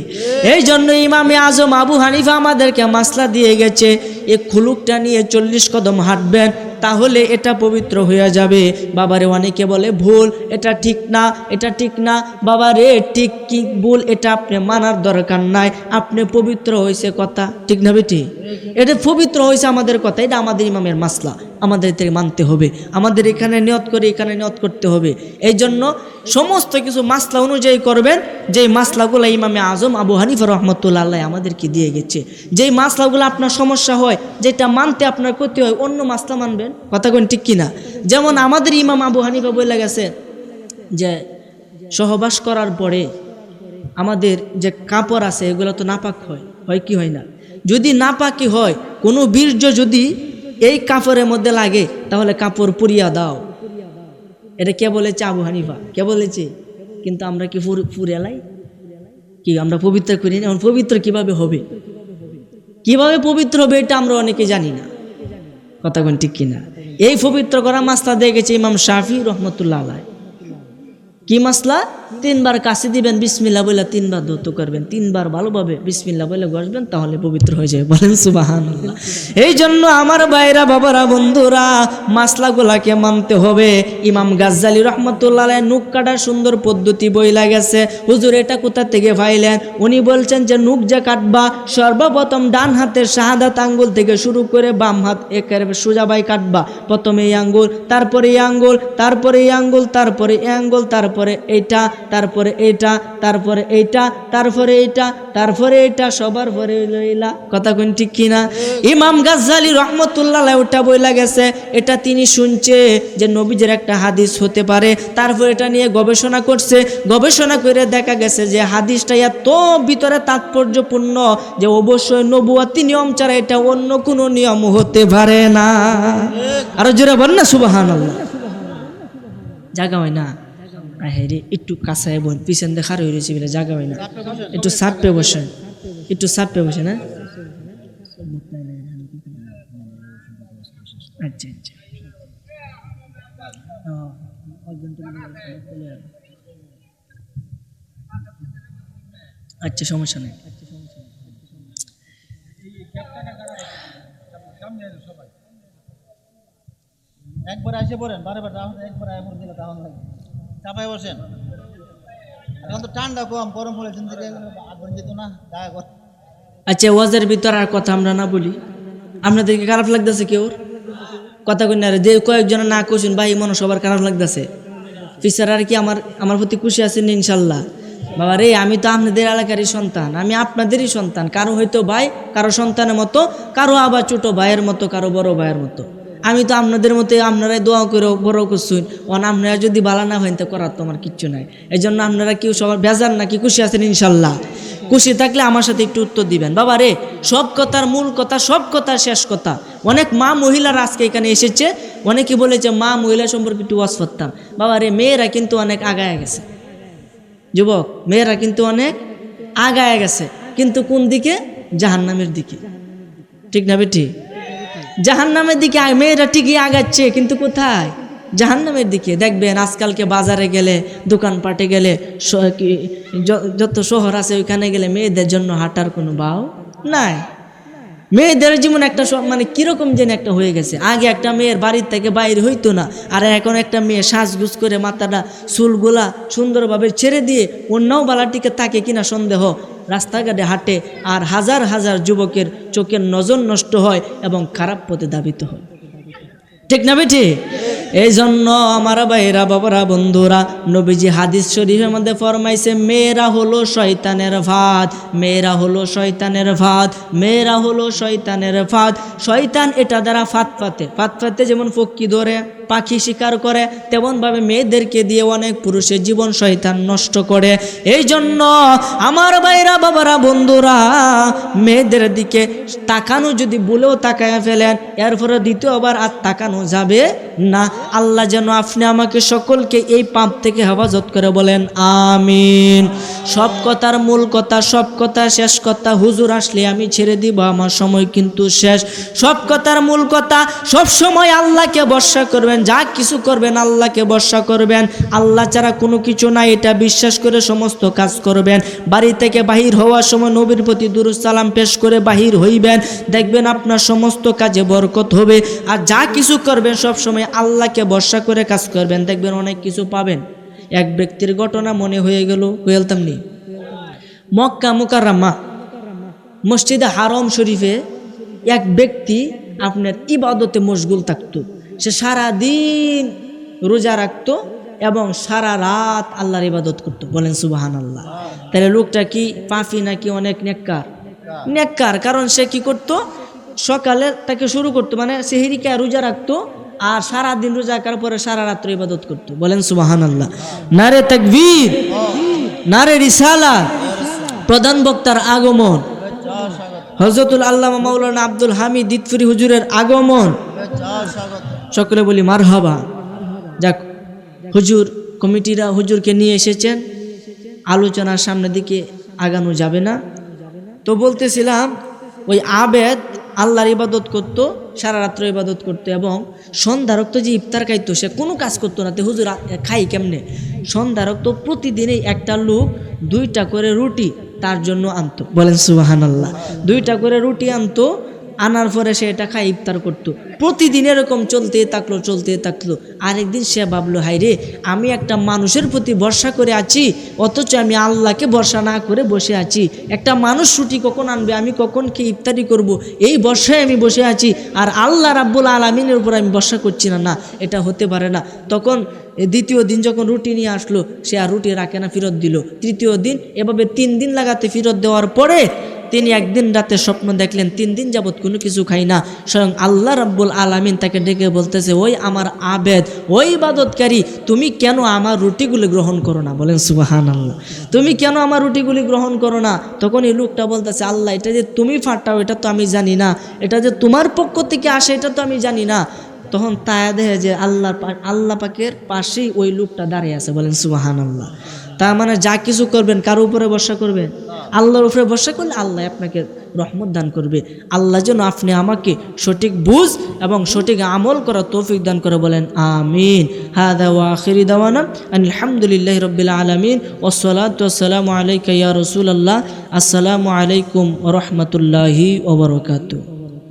Speaker 1: এই জন্য ইমামে আজম আবু হানিফা আমাদেরকে মাসলা দিয়ে গেছে, এই খুলুকটা নিয়ে 40 কদম হাঁটবেন, তাহলে এটা পবিত্র হয়ে যাবে। বাবারে অনেকে বলে ভুল, এটা ঠিক না, এটা ঠিক না। বাবারে ঠিক কি ভুল এটা আপনি মানার দরকার নাই। আপনি পবিত্র হয়েছে কথা, ঠিক না বেটি? এটা পবিত্র হয়েছে আমাদের কথা, এটা আমাদের ইমামের মাসলা, আমাদের থেকে মানতে হবে। আমাদের এখানে নিয়ত করে এখানে নিয়ত করতে হবে। এই জন্য সমস্ত কিছু মাসলা অনুযায়ী করবেন, যেই মাসলাগুলো ইমামে আজম আবু হানিফা রহমতুল্লাহ আল্লাহ আমাদেরকে দিয়ে গেছে। যেই মাসলাগুলো আপনার সমস্যা হয়, যেটা মানতে আপনার ক্ষতি হয়, অন্য মাসলা মানবেন। কথা কোন ঠিক কিনা? যেমন আমাদের ইমাম আবু হানিফা বলে গেছে যে সহবাস করার পরে আমাদের যে কাপড় আছে এগুলো তো নাপাক হয় কি হয় না? যদি নাপাকি হয়, কোনো বীর্য যদি এই কাপড়ের মধ্যে লাগে তাহলে কাপড় পুড়িয়া দাও। এটা কে বলেছে? আবু হানিফা। কে বলেছে? কিন্তু আমরা কি পুড়িয়ালাই? কি আমরা পবিত্র করি না? এখন পবিত্র কিভাবে হবে? কিভাবে পবিত্র হবে এটা আমরা অনেকে জানি না। কথা কোন ঠিক কিনা? এই পবিত্র করা মাসলা দিয়ে গেছে ইমাম শাফি রহমতুল্লাহ আলাইহি। কি মাসলা? 3 বার কাশি দিবেন, বিসমিল্লাহ বলে 3 বার ধৌত করবেন, 3 বার ভালোভাবে বিসমিল্লাহ বলে ঘষবেন, তাহলে পবিত্র হয়ে যাবে। বলেন সুবহানাল্লাহ। এই জন্য আমার ভাইরা, বাবারা, বন্ধুরা, মাসলাগুলাকে মানতে হবে। ইমাম গাজ্জালি রহমতুল্লাহ আলাইহি নুক কাটার সুন্দর পদ্ধতি বইলা গেছে। হুজুর এটা কোথা থেকে পাইলেন? উনি বলছেন যে নুক যে কাটবা, সর্বপ্রথম ডান হাতের শাহাদাত আঙ্গুল থেকে শুরু করে বাম হাত একেবারে সোজা বাই কাটবা। প্রথমে এই আঙ্গুল, তারপরে এই আঙ্গুল, তারপরে এই আঙ্গুল, তারপরে এই আঙ্গুল, তারপরে এইটা, তারপরে এইটা, তারপরে এইটা, তারপরে এইটা, তারপরে এইটা, সবার পরে লইলা। কথা কোন ঠিক কিনা? ইমাম গাজ্জালি রহমতুল্লাহ আলাইহি ওটা বইলা গেছে, এটা তিনি শুনছে যে নবীজির একটা হাদিস হতে পারে। তারপর এটা নিয়ে গবেষণা করছে, গবেষণা করে দেখা গেছে যে হাদিসটা এত ভিতরে তাৎপর্যপূর্ণ যে অবশ্যই নবুয়তি নিয়ম ছাড়া এটা অন্য কোনো নিয়ম হতে পারে না। আরো জোরে বল না সুবহানাল্লাহ। জায়গা হয় না, হেরে একটু কাছায় বোন, পিছন দেখার হয়ে রয়েছে বলে জায়গা হয় না, একটু সাপে বসেন, একটু সাপে বসেন। হ্যাঁ, আচ্ছা আচ্ছা, আচ্ছা সমস্যা নেই।
Speaker 3: একবার এসে পড়েন, বারবার একবার এমন দিলে তাহলে লাগে চাপায় বসেন। এখন তো ঠান্ডা কম, গরম পড়েছেন থেকে আগুন যেত না দয়া করে।
Speaker 1: আচ্ছা, ওয়াজের ভিতর আর কথা আমরা না বলি, আপনাদেরকে খারাপ লাগতেছে কেউ? কথা কই না রে, যে কয়েকজন না কইছেন ভাই মনে সবার খারাপ লাগতেছে। ফিচার আর কি আমার প্রতি খুশি আছেন ইনশাল্লাহ? বাবা রে, আমি তো আপনাদের এলাকারই সন্তান, আমি আপনাদেরই সন্তান। কারো হয়তো ভাই, কারো সন্তানের মতো, কারো আবার ছোট ভাইয়ের মতো, কারো বড় ভাইয়ের মতো। আমি তো আপনাদের মতো, আপনারাই দোয়া করে বড় করছেন। আপনারা যদি বালা না হইন তো করার তো আমার কিচ্ছু নাই। এই জন্য আপনারা কেউ সবার বেজার নাকি খুশি আছেন ইনশাল্লাহ? খুশি থাকলে আমার সাথে একটু উত্তর দিবেন। বাবা রে, সব কথার মূল কথা, সব কথার শেষ কথা, অনেক মা মহিলারা আজকে এখানে এসেছে, অনেকে বলেছে মা মহিলা সম্পর্কে একটু ওয়াজ করতাম। বাবা রে, মেয়েরা কিন্তু অনেক আগায় গেছে, যুবক মেয়েরা কিন্তু অনেক আগায় গেছে, কিন্তু কোন দিকে? জাহান্নামের দিকে। ঠিক না বেটি? জাহান্নামের দিকে মেয়েরা ঠিকই আগাচ্ছে, কিন্তু কোথায়? জাহান্নামের দিকে। দেখবেন আজকালকে বাজারে গেলে, দোকানপাটে গেলে, যত শহর আছে ওইখানে গেলে মেয়েদের জন্য হাঁটার কোনো বাও নাই। মেয়েদের জীবন একটা মানে কিরকম যেন একটা হয়ে গেছে। আগে একটা মেয়ের বাড়ির থেকে বাইরে হইতো না, আর এখন একটা মেয়ে সাজগুজ করে মাথাটা চুলগুলা সুন্দরভাবে ছেড়ে দিয়ে অন্যও বালাটিকে থাকে কিনা সন্দেহ, রাস্তাঘাটে হাঁটে, আর হাজার হাজার যুবকের চোখের নজর নষ্ট হয় এবং খারাপ পথে ধাবিত হয়। ঠিক না বেটি? এই জন্য আমার ভাইরা, বাবারা, বন্ধুরা, নবীজি হাদিস শরীফের মধ্যে ফরমাইছে মেয়েরা হলো শয়তানের ফাঁদ, মেয়েরা হলো শয়তানের ফাঁদ, মেয়েরা হলো শয়তানের ফাঁদ। শয়তান এটা দ্বারা ফাঁদ পাতে, যেমন ফক্কি ধরে, পাখি শিকার করে, তেমনভাবে মেয়েদেরকে দিয়ে অনেক পুরুষের জীবন শয়তান নষ্ট করে। এই জন্য আমার ভাইরা, বাবারা, বন্ধুরা, মেয়েদের দিকে তাকানো যদি বলেও তাকায় ফেলেন, এরপরে দ্বিতীয়বার আর তাকানো যাবে না। আল্লাহ যেন আপনি আমাকে সকলকে এই পাপ থেকে হেফাজত করে, বলেন আমিন। সব কথার মূল কথা, সব কথা শেষ কথা, হুজুর আসলে আমি ছেড়ে দিব, আমার সময় কিন্তু শেষ। সব কথার মূল কথা, সব সময় আল্লাহকে ভরসা করবেন, যা কিছু করবেন আল্লাহকে ভরসা করবেন। আল্লাহ ছাড়া কোনো কিছু নাই, এটা বিশ্বাস করে সমস্ত কাজ করবেন। বাড়ি থেকে বাহির হওয়ার সময় নবীর প্রতি দুরূদ সালাম পেশ করে বাহির হইবেন, দেখবেন আপনার সমস্ত কাজে বরকত হবে। আর যা কিছু করবেন সব সময় আল্লাহকে ভরসা করে কাজ করবেন, দেখবেন অনেক কিছু পাবেন। এক ব্যক্তির ঘটনা মনে হয়ে গেল, কইলতাম নি, মক্কা মুকাররমা মসজিদে হারম শরীফে এক ব্যক্তি আপনার ইবাদতে মশগুল থাকতো। সে সারা দিন রোজা রাখতো এবং সারা রাত আল্লাহর ইবাদত করতো, বলেন সুবহানাল্লাহ। তাহলে লোকটা কি পাপী নাকি অনেক নেককার? নেককার। কারণ সে কি করতো, সকালে তাকে শুরু করতো, মানে সেহরিকা রোজা রাখতো, আর সারা দিন রোজা রাখার পরে সারা রাত্র ইবাদত করতো, বলেন সুবহানাল্লাহ। নারে তাকবীর, নারে রিসালাত। প্রধান বক্তার আগমন, হযরতুল আল্লামা মাওলানা আব্দুল হামিদ দিতফুরি হুজুরের আগমন, সকলে বলি মারহাবা। যাক, হুজুর কমিটিরা হুজুরকে নিয়ে এসেছেন, আলোচনার সামনের দিকে আগানো যাবে না। তো বলতেছিলাম, ওই আবেদ আল্লাহর ইবাদত করতো, সারা রাত্র ইবাদত করতো, এবং সন্ধ্যা রক্ত যে ইফতার খাইতো, সে কোনো কাজ করতো না। তো হুজুর খাই কেমনে? সন্ধ্যা রক্ত প্রতিদিনই একটা লোক 2টা করে রুটি তার জন্য আনতো, বলেন সুবহানাল্লাহ। 2টা করে রুটি আনতো, আনার পরে সে এটা খায় ইফতার করতো। প্রতিদিন এরকম চলতে থাকলো। আরেকদিন সে ভাবলো, হাই রে, আমি একটা মানুষের প্রতি ভরসা করে আছি, অথচ আমি আল্লাহকে ভরসা না করে বসে আছি। একটা মানুষ রুটি কখন আনবে, আমি কখন কি ইফতারি করব, এই ভরসায় আমি বসে আছি, আর আল্লাহ রাব্বুল আলামিনের উপর আমি ভরসা করছি না। না, এটা হতে পারে না। তখন দ্বিতীয় দিন যখন রুটি নিয়ে আসলো, সে আর রুটি রাখে না, ফেরত দিল। তৃতীয় দিন, এভাবে 3 দিন লাগাতে ফেরত দেওয়ার পরে তিনি একদিন রাতে স্বপ্ন দেখলেন 3 দিন যাবৎ কোনো কিছু খাই না। স্বয়ং আল্লাহ রাব্বুল আলামিন তাকে ডেকে বলতেছে, ওই আমার আবেদ, ওই ইবাদতকারী, তুমি কেন আমার রুটিগুলি গ্রহণ করো না? বলেন সুবহানাল্লাহ। তুমি কেন আমার রুটিগুলি গ্রহণ করো না? তখন এই লোকটা বলতেছে, আল্লাহ, এটা যে তুমি ফাটাও এটা তো আমি জানি না, এটা যে তোমার পক্ষ থেকে আসে এটা তো আমি জানি না। তখন তায়া দেখে যে আল্লাহ পাকের পাশেই ওই লোকটা দাঁড়িয়ে আছে। বলেন সুবহানাল্লাহ। তার মানে যা কিছু করবেন কার উপরে ভরসা করবেন? আল্লাহর উপরে ভরসা করলে আল্লাহ আপনাকে রহমত দান করবে। আল্লাহ যেন আপনি আমাকে সঠিক বুঝ এবং সঠিক আমল করা তৌফিক দান করে। বলেন আমিন। হাদা ওয়া আখিরি দাওয়ানা আলহামদুলিল্লাহি রাব্বিল আলামিন ওয়াসসালাতু ওয়াসসালামু আলাইকা ইয়া রাসূলুল্লাহ। আসসালামু আলাইকুম ওয়া রাহমাতুল্লাহি ওয়া বারাকাতুহু।